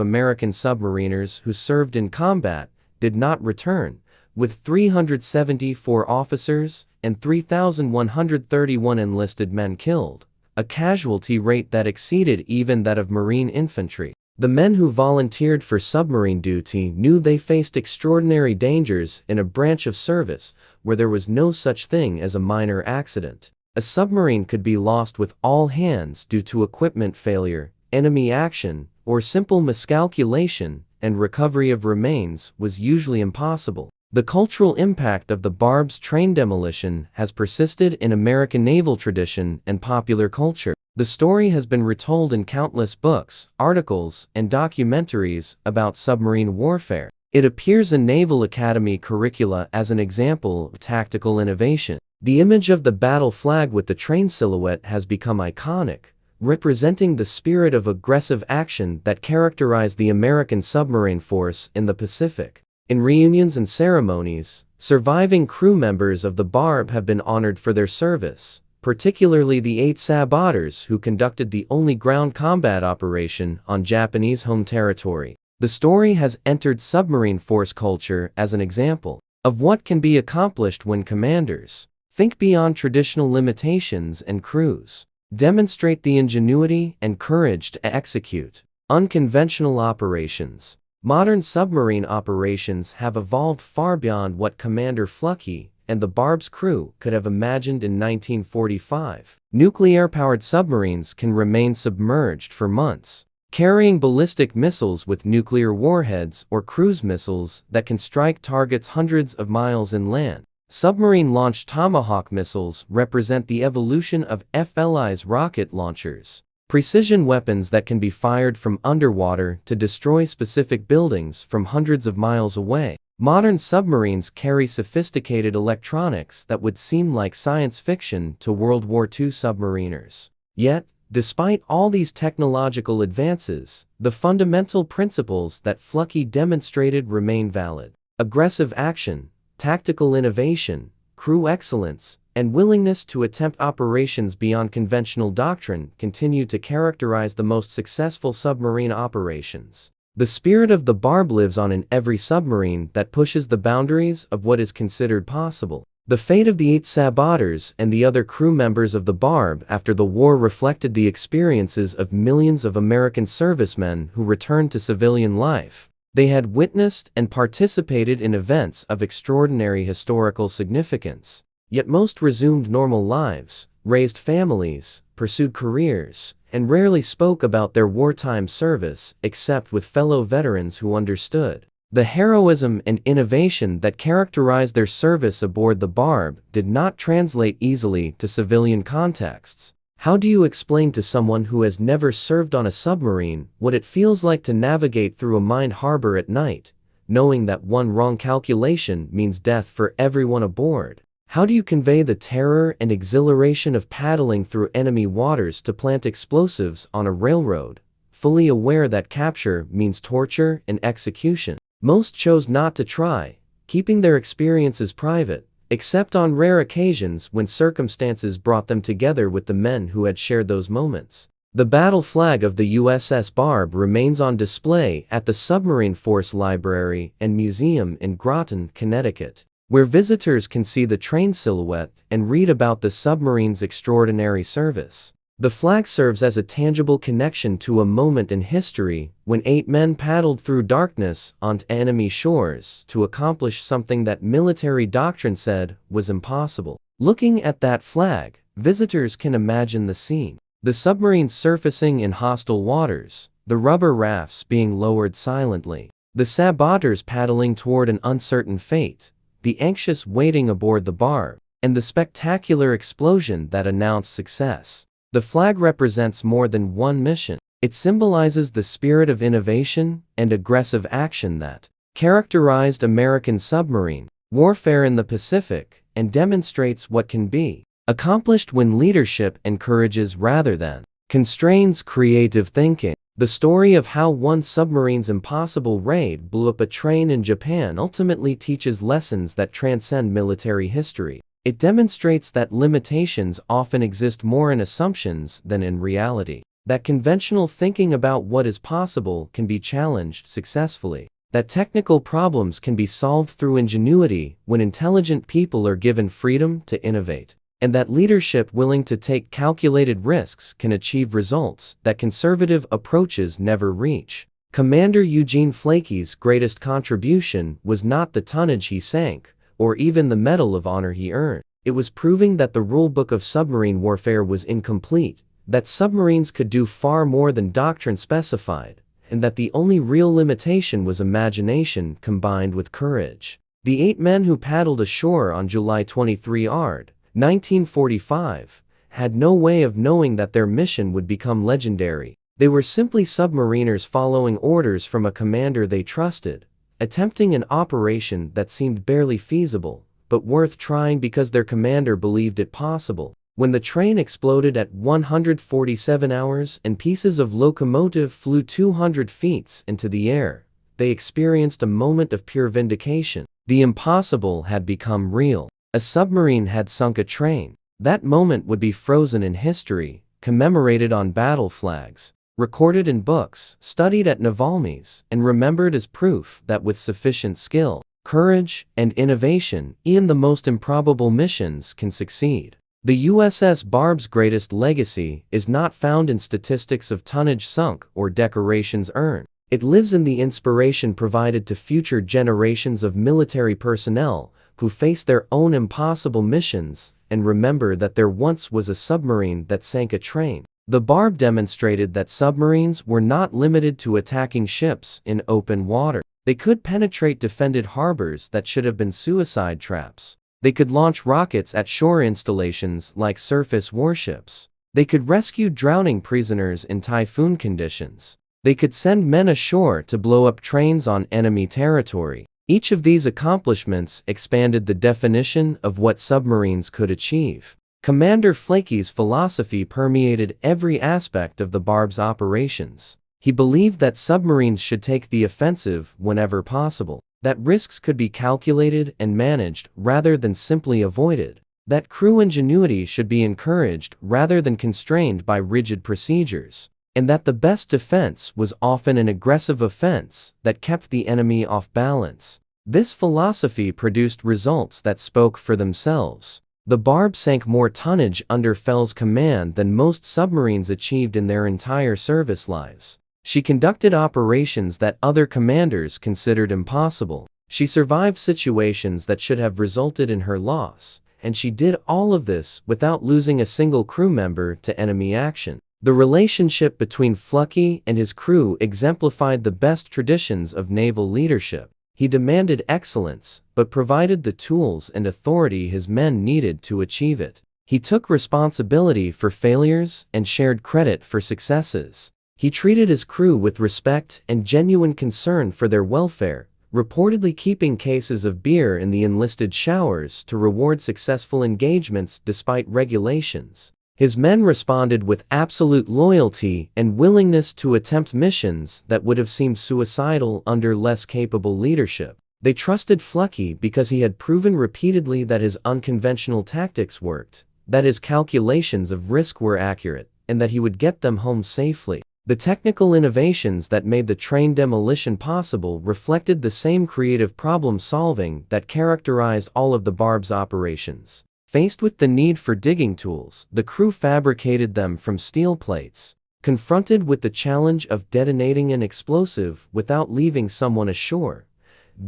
American submariners who served in combat did not return, with 374 officers and 3,131 enlisted men killed, a casualty rate that exceeded even that of Marine infantry. The men who volunteered for submarine duty knew they faced extraordinary dangers in a branch of service where there was no such thing as a minor accident. A submarine could be lost with all hands due to equipment failure, enemy action, or simple miscalculation, and recovery of remains was usually impossible. The cultural impact of the Barb's train demolition has persisted in American naval tradition and popular culture. The story has been retold in countless books, articles, and documentaries about submarine warfare. It appears in Naval Academy curricula as an example of tactical innovation. The image of the battle flag with the train silhouette has become iconic, representing the spirit of aggressive action that characterized the American submarine force in the Pacific. In reunions and ceremonies, surviving crew members of the Barb have been honored for their service, particularly the 8 saboteurs who conducted the only ground combat operation on Japanese home territory. The story has entered submarine force culture as an example of what can be accomplished when commanders think beyond traditional limitations and crews demonstrate the ingenuity and courage to execute unconventional operations. Modern submarine operations have evolved far beyond what Commander Fluckey and the Barb's crew could have imagined in 1945. Nuclear-powered submarines can remain submerged for months, carrying ballistic missiles with nuclear warheads or cruise missiles that can strike targets hundreds of miles inland. Submarine-launched Tomahawk missiles represent the evolution of FLI's rocket launchers, precision weapons that can be fired from underwater to destroy specific buildings from hundreds of miles away. Modern submarines carry sophisticated electronics that would seem like science fiction to World War II submariners. Yet, despite all these technological advances, the fundamental principles that Fluckey demonstrated remain valid. Aggressive action, tactical innovation, crew excellence, and willingness to attempt operations beyond conventional doctrine continue to characterize the most successful submarine operations. The spirit of the Barb lives on in every submarine that pushes the boundaries of what is considered possible. The fate of the 8 saboteurs and the other crew members of the Barb after the war reflected the experiences of millions of American servicemen who returned to civilian life. They had witnessed and participated in events of extraordinary historical significance. Yet most resumed normal lives, raised families, pursued careers, and rarely spoke about their wartime service except with fellow veterans who understood. The heroism and innovation that characterized their service aboard the Barb did not translate easily to civilian contexts. How do you explain to someone who has never served on a submarine what it feels like to navigate through a mined harbor at night, knowing that one wrong calculation means death for everyone aboard? How do you convey the terror and exhilaration of paddling through enemy waters to plant explosives on a railroad, fully aware that capture means torture and execution? Most chose not to try, keeping their experiences private, except on rare occasions when circumstances brought them together with the men who had shared those moments. The battle flag of the USS Barb remains on display at the Submarine Force Library and Museum in Groton, Connecticut, where visitors can see the train silhouette and read about the submarine's extraordinary service. The flag serves as a tangible connection to a moment in history when 8 men paddled through darkness onto enemy shores to accomplish something that military doctrine said was impossible. Looking at that flag, visitors can imagine the scene. The submarines surfacing in hostile waters, the rubber rafts being lowered silently, the saboteurs paddling toward an uncertain fate, the anxious waiting aboard the Barb, and the spectacular explosion that announced success. The flag represents more than one mission. It symbolizes the spirit of innovation and aggressive action that characterized American submarine warfare in the Pacific and demonstrates what can be accomplished when leadership encourages rather than constrains creative thinking. The story of how one submarine's impossible raid blew up a train in Japan ultimately teaches lessons that transcend military history. It demonstrates that limitations often exist more in assumptions than in reality, that conventional thinking about what is possible can be challenged successfully, that technical problems can be solved through ingenuity when intelligent people are given freedom to innovate. and that leadership willing to take calculated risks can achieve results that conservative approaches never reach. Commander Eugene Fluckey's greatest contribution was not the tonnage he sank, or even the Medal of Honor he earned. It was proving that the rulebook of submarine warfare was incomplete, that submarines could do far more than doctrine specified, and that the only real limitation was imagination combined with courage. The 8 men who paddled ashore on July 23, 1945, had no way of knowing that their mission would become legendary. They were simply submariners following orders from a commander they trusted, attempting an operation that seemed barely feasible, but worth trying because their commander believed it possible. When the train exploded at 147 hours and pieces of locomotive flew 200 feet into the air, they experienced a moment of pure vindication. The impossible had become real. A submarine had sunk a train. That moment would be frozen in history, commemorated on battle flags, recorded in books, studied at navalmies, and remembered as proof that with sufficient skill, courage, and innovation, even the most improbable missions can succeed. The USS Barb's greatest legacy is not found in statistics of tonnage sunk or decorations earned. It lives in the inspiration provided to future generations of military personnel who face their own impossible missions and remember that there once was a submarine that sank a train. The Barb demonstrated that submarines were not limited to attacking ships in open water. They could penetrate defended harbors that should have been suicide traps. They could launch rockets at shore installations like surface warships. They could rescue drowning prisoners in typhoon conditions. They could send men ashore to blow up trains on enemy territory. Each of these accomplishments expanded the definition of what submarines could achieve. Commander Fluckey's philosophy permeated every aspect of the Barb's operations. He believed that submarines should take the offensive whenever possible, that risks could be calculated and managed rather than simply avoided, that crew ingenuity should be encouraged rather than constrained by rigid procedures, and that the best defense was often an aggressive offense that kept the enemy off balance. This philosophy produced results that spoke for themselves. The Barb sank more tonnage under Fell's command than most submarines achieved in their entire service lives. She conducted operations that other commanders considered impossible. She survived situations that should have resulted in her loss, and she did all of this without losing a single crew member to enemy action. The relationship between Fluckey and his crew exemplified the best traditions of naval leadership. He demanded excellence, but provided the tools and authority his men needed to achieve it. He took responsibility for failures and shared credit for successes. He treated his crew with respect and genuine concern for their welfare, reportedly keeping cases of beer in the enlisted showers to reward successful engagements despite regulations. His men responded with absolute loyalty and willingness to attempt missions that would have seemed suicidal under less capable leadership. They trusted Fluckey because he had proven repeatedly that his unconventional tactics worked, that his calculations of risk were accurate, and that he would get them home safely. The technical innovations that made the train demolition possible reflected the same creative problem-solving that characterized all of the Barb's operations. Faced with the need for digging tools, the crew fabricated them from steel plates. Confronted with the challenge of detonating an explosive without leaving someone ashore,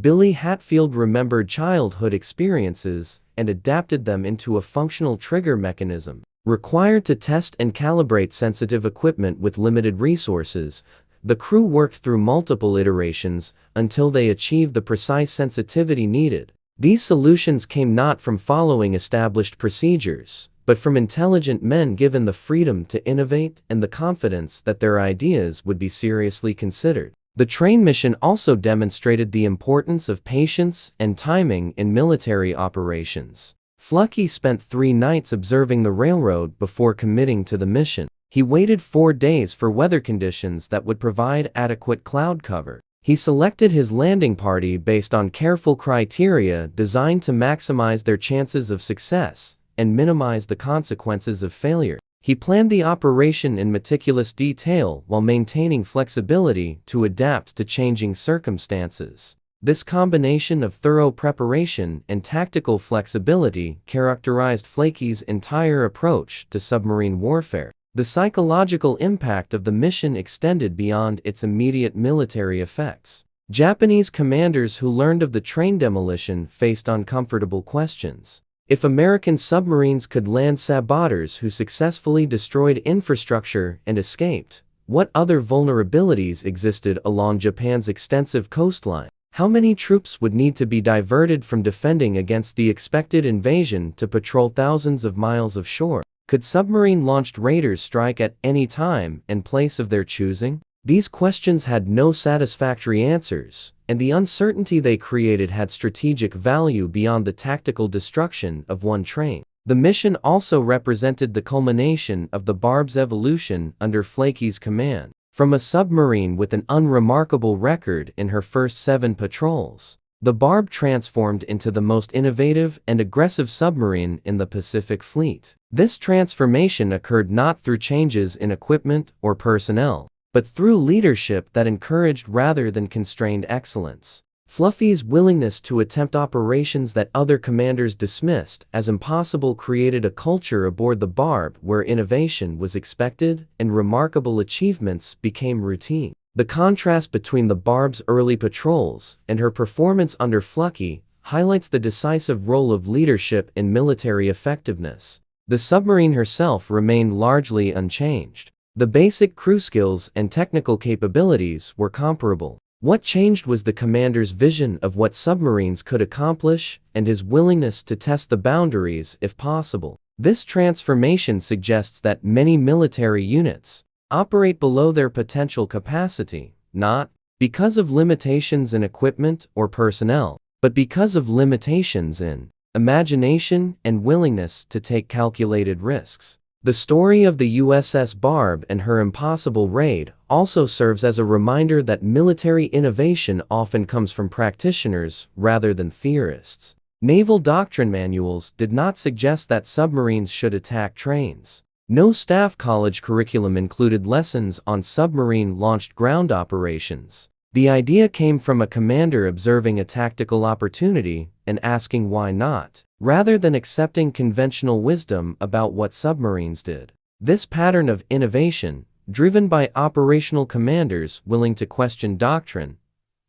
Billy Hatfield remembered childhood experiences and adapted them into a functional trigger mechanism. Required to test and calibrate sensitive equipment with limited resources, the crew worked through multiple iterations until they achieved the precise sensitivity needed. These solutions came not from following established procedures, but from intelligent men given the freedom to innovate and the confidence that their ideas would be seriously considered. The train mission also demonstrated the importance of patience and timing in military operations. Fluckey spent 3 nights observing the railroad before committing to the mission. He waited 4 days for weather conditions that would provide adequate cloud cover. He selected his landing party based on careful criteria designed to maximize their chances of success and minimize the consequences of failure. He planned the operation in meticulous detail while maintaining flexibility to adapt to changing circumstances. This combination of thorough preparation and tactical flexibility characterized Fluckey's entire approach to submarine warfare. The psychological impact of the mission extended beyond its immediate military effects. Japanese commanders who learned of the train demolition faced uncomfortable questions. If American submarines could land saboteurs who successfully destroyed infrastructure and escaped, what other vulnerabilities existed along Japan's extensive coastline? How many troops would need to be diverted from defending against the expected invasion to patrol thousands of miles of shore? Could submarine-launched raiders strike at any time and place of their choosing? These questions had no satisfactory answers, and the uncertainty they created had strategic value beyond the tactical destruction of one train. The mission also represented the culmination of the Barb's evolution under Fluckey's command. From a submarine with an unremarkable record in her first 7 patrols, the Barb transformed into the most innovative and aggressive submarine in the Pacific Fleet. This transformation occurred not through changes in equipment or personnel, but through leadership that encouraged rather than constrained excellence. Fluckey's willingness to attempt operations that other commanders dismissed as impossible created a culture aboard the Barb where innovation was expected and remarkable achievements became routine. The contrast between the Barb's early patrols and her performance under Fluckey highlights the decisive role of leadership in military effectiveness. The submarine herself remained largely unchanged. The basic crew skills and technical capabilities were comparable. What changed was the commander's vision of what submarines could accomplish and his willingness to test the boundaries if possible. This transformation suggests that many military units operate below their potential capacity, not because of limitations in equipment or personnel, but because of limitations in imagination and willingness to take calculated risks. The story of the USS Barb and her impossible raid also serves as a reminder that military innovation often comes from practitioners rather than theorists. Naval doctrine manuals did not suggest that submarines should attack trains. No staff college curriculum included lessons on submarine-launched ground operations. The idea came from a commander observing a tactical opportunity and asking why not, rather than accepting conventional wisdom about what submarines did. This pattern of innovation, driven by operational commanders willing to question doctrine,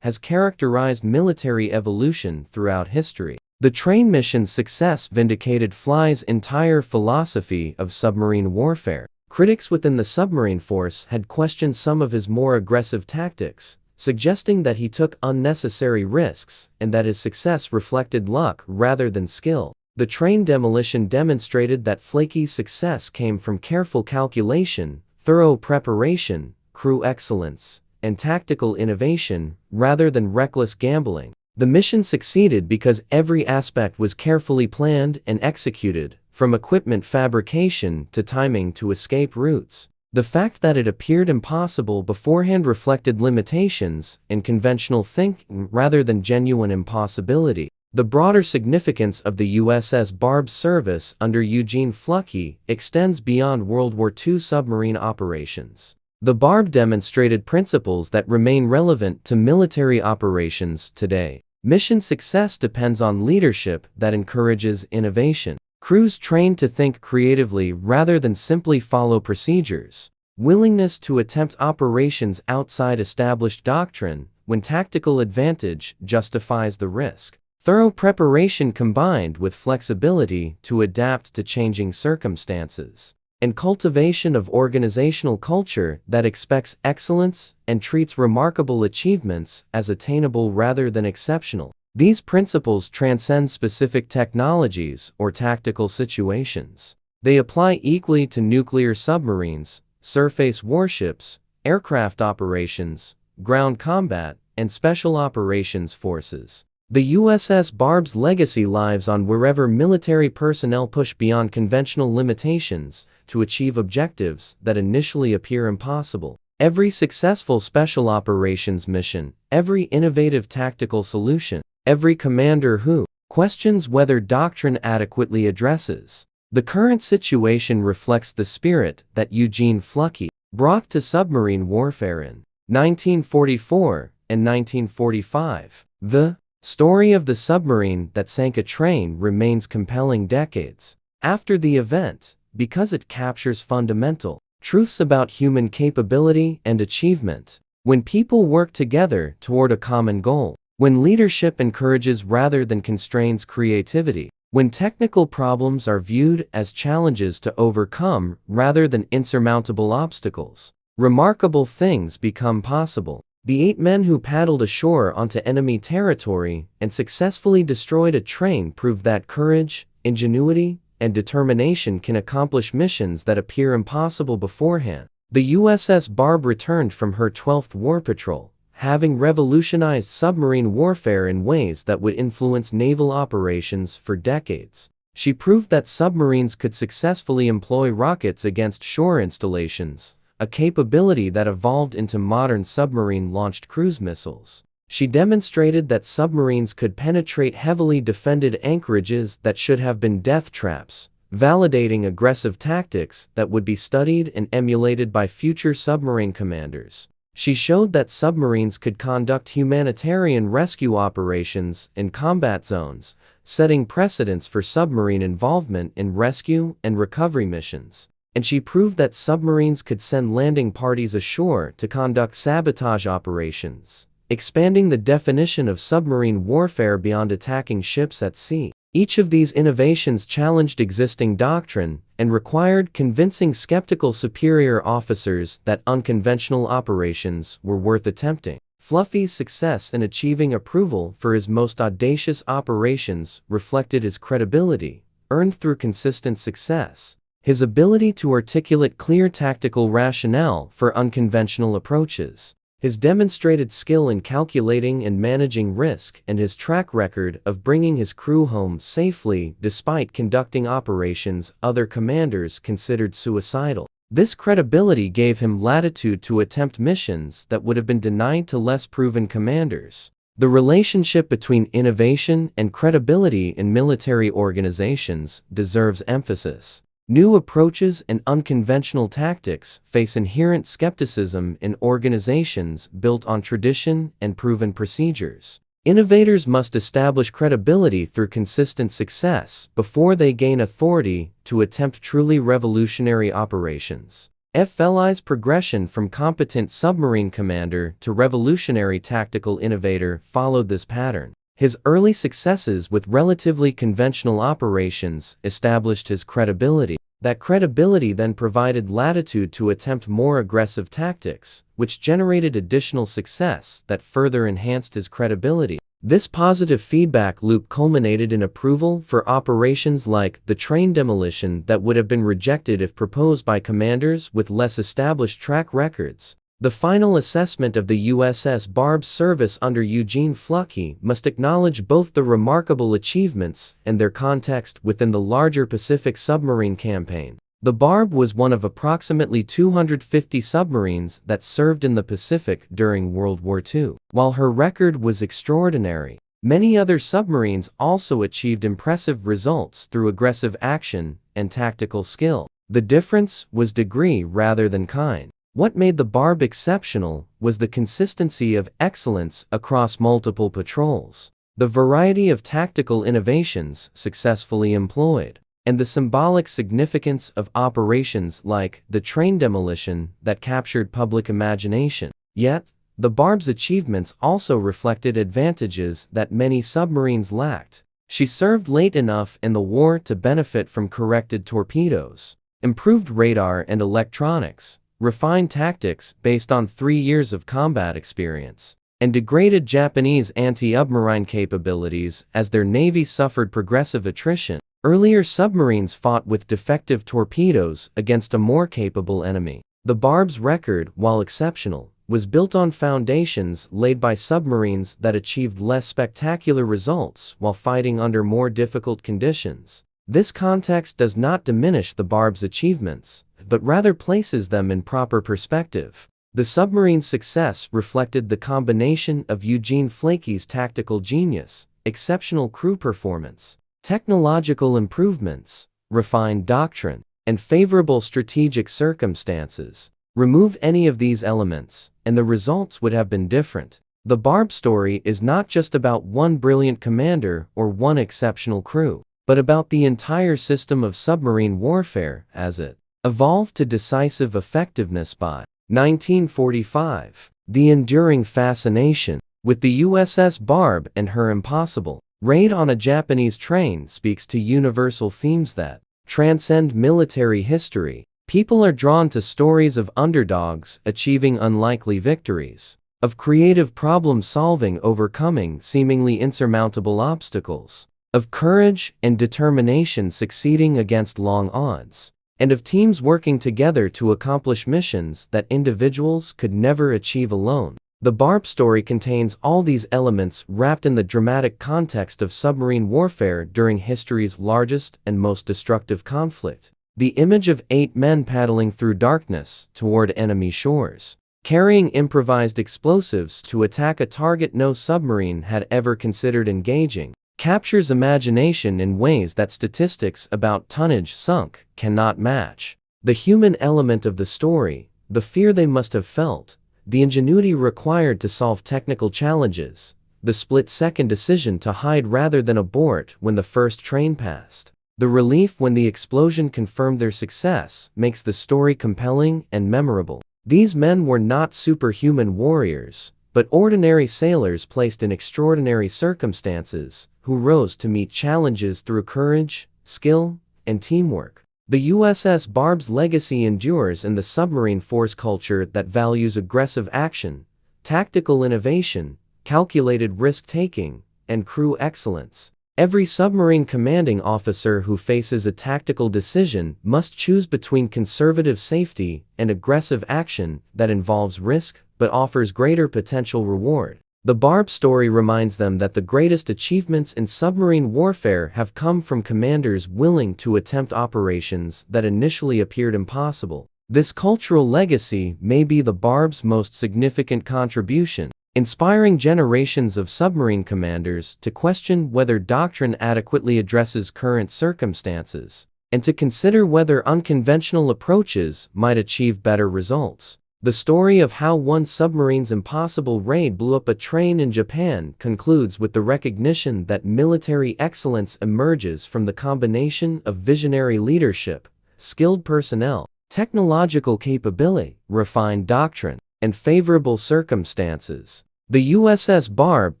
has characterized military evolution throughout history. The train mission's success vindicated Fluckey's entire philosophy of submarine warfare. Critics within the submarine force had questioned some of his more aggressive tactics, suggesting that he took unnecessary risks and that his success reflected luck rather than skill. The train demolition demonstrated that Fluckey's success came from careful calculation, thorough preparation, crew excellence, and tactical innovation, rather than reckless gambling. The mission succeeded because every aspect was carefully planned and executed, from equipment fabrication to timing to escape routes. The fact that it appeared impossible beforehand reflected limitations in conventional thinking rather than genuine impossibility. The broader significance of the USS Barb's service under Eugene Fluckey extends beyond World War II submarine operations. The Barb demonstrated principles that remain relevant to military operations today. Mission success depends on leadership that encourages innovation. Crews trained to think creatively rather than simply follow procedures. Willingness to attempt operations outside established doctrine when tactical advantage justifies the risk. Thorough preparation combined with flexibility to adapt to changing circumstances. And cultivation of organizational culture that expects excellence and treats remarkable achievements as attainable rather than exceptional. These principles transcend specific technologies or tactical situations. They apply equally to nuclear submarines, surface warships, aircraft operations, ground combat, and special operations forces. The USS Barb's legacy lives on wherever military personnel push beyond conventional limitations to achieve objectives that initially appear impossible. Every successful special operations mission, every innovative tactical solution, every commander who questions whether doctrine adequately addresses the current situation reflects the spirit that Eugene Fluckey brought to submarine warfare in 1944 and 1945. The story of the submarine that sank a train remains compelling decades after the event because it captures fundamental truths about human capability and achievement. When people work together toward a common goal, when leadership encourages rather than constrains creativity, when technical problems are viewed as challenges to overcome rather than insurmountable obstacles, remarkable things become possible. The 8 men who paddled ashore onto enemy territory and successfully destroyed a train proved that courage, ingenuity, and determination can accomplish missions that appear impossible beforehand. The USS Barb returned from her 12th war patrol, having revolutionized submarine warfare in ways that would influence naval operations for decades. She proved that submarines could successfully employ rockets against shore installations, a capability that evolved into modern submarine-launched cruise missiles. She demonstrated that submarines could penetrate heavily defended anchorages that should have been death traps, validating aggressive tactics that would be studied and emulated by future submarine commanders. She showed that submarines could conduct humanitarian rescue operations in combat zones, setting precedents for submarine involvement in rescue and recovery missions. And she proved that submarines could send landing parties ashore to conduct sabotage operations, expanding the definition of submarine warfare beyond attacking ships at sea. Each of these innovations challenged existing doctrine and required convincing skeptical superior officers that unconventional operations were worth attempting. Fluffy's success in achieving approval for his most audacious operations reflected his credibility, earned through consistent success, his ability to articulate clear tactical rationale for unconventional approaches, his demonstrated skill in calculating and managing risk, and his track record of bringing his crew home safely despite conducting operations other commanders considered suicidal. This credibility gave him latitude to attempt missions that would have been denied to less proven commanders. The relationship between innovation and credibility in military organizations deserves emphasis. New approaches and unconventional tactics face inherent skepticism in organizations built on tradition and proven procedures. Innovators must establish credibility through consistent success before they gain authority to attempt truly revolutionary operations. Fluckey's progression from competent submarine commander to revolutionary tactical innovator followed this pattern. His early successes with relatively conventional operations established his credibility. That credibility then provided latitude to attempt more aggressive tactics, which generated additional success that further enhanced his credibility. This positive feedback loop culminated in approval for operations like the train demolition that would have been rejected if proposed by commanders with less established track records. The final assessment of the USS Barb's service under Eugene Fluckey must acknowledge both the remarkable achievements and their context within the larger Pacific submarine campaign. The Barb was one of approximately 250 submarines that served in the Pacific during World War II. While her record was extraordinary, many other submarines also achieved impressive results through aggressive action and tactical skill. The difference was degree rather than kind. What made the Barb exceptional was the consistency of excellence across multiple patrols, the variety of tactical innovations successfully employed, and the symbolic significance of operations like the train demolition that captured public imagination. Yet, the Barb's achievements also reflected advantages that many submarines lacked. She served late enough in the war to benefit from corrected torpedoes, improved radar and electronics, refined tactics based on 3 years of combat experience, and degraded Japanese anti-submarine capabilities as their navy suffered progressive attrition. Earlier submarines fought with defective torpedoes against a more capable enemy. The Barb's record, while exceptional, was built on foundations laid by submarines that achieved less spectacular results while fighting under more difficult conditions. This context does not diminish the Barb's achievements, but rather places them in proper perspective. The submarine's success reflected the combination of Eugene Fluckey's tactical genius, exceptional crew performance, technological improvements, refined doctrine, and favorable strategic circumstances. Remove any of these elements, and the results would have been different. The Barb story is not just about one brilliant commander or one exceptional crew, but about the entire system of submarine warfare as it evolved to decisive effectiveness by 1945. The enduring fascination with the USS Barb and her impossible raid on a Japanese train speaks to universal themes that transcend military history. People are drawn to stories of underdogs achieving unlikely victories, of creative problem-solving overcoming seemingly insurmountable obstacles, of courage and determination succeeding against long odds, and of teams working together to accomplish missions that individuals could never achieve alone. The Barb story contains all these elements wrapped in the dramatic context of submarine warfare during history's largest and most destructive conflict. The image of 8 men paddling through darkness toward enemy shores, carrying improvised explosives to attack a target no submarine had ever considered engaging, captures imagination in ways that statistics about tonnage sunk cannot match. The human element of the story, the fear they must have felt, the ingenuity required to solve technical challenges, the split-second decision to hide rather than abort when the first train passed, the relief when the explosion confirmed their success makes the story compelling and memorable. These men were not superhuman warriors, but ordinary sailors placed in extraordinary circumstances, who rose to meet challenges through courage, skill, and teamwork. The USS Barb's legacy endures in the submarine force culture that values aggressive action, tactical innovation, calculated risk-taking, and crew excellence. Every submarine commanding officer who faces a tactical decision must choose between conservative safety and aggressive action that involves risk but offers greater potential reward. The Barb story reminds them that the greatest achievements in submarine warfare have come from commanders willing to attempt operations that initially appeared impossible. This cultural legacy may be the Barb's most significant contribution, inspiring generations of submarine commanders to question whether doctrine adequately addresses current circumstances, and to consider whether unconventional approaches might achieve better results. The story of how one submarine's impossible raid blew up a train in Japan concludes with the recognition that military excellence emerges from the combination of visionary leadership, skilled personnel, technological capability, refined doctrine, and favorable circumstances. The USS Barb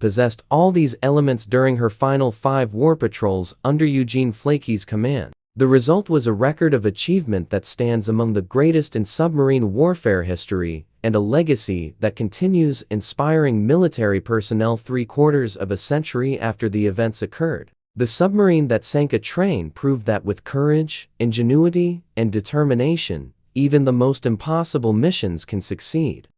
possessed all these elements during her final 5 war patrols under Eugene Fluckey's command. The result was a record of achievement that stands among the greatest in submarine warfare history, and a legacy that continues inspiring military personnel 3/4 of a century after the events occurred. The submarine that sank a train proved that with courage, ingenuity, and determination, even the most impossible missions can succeed.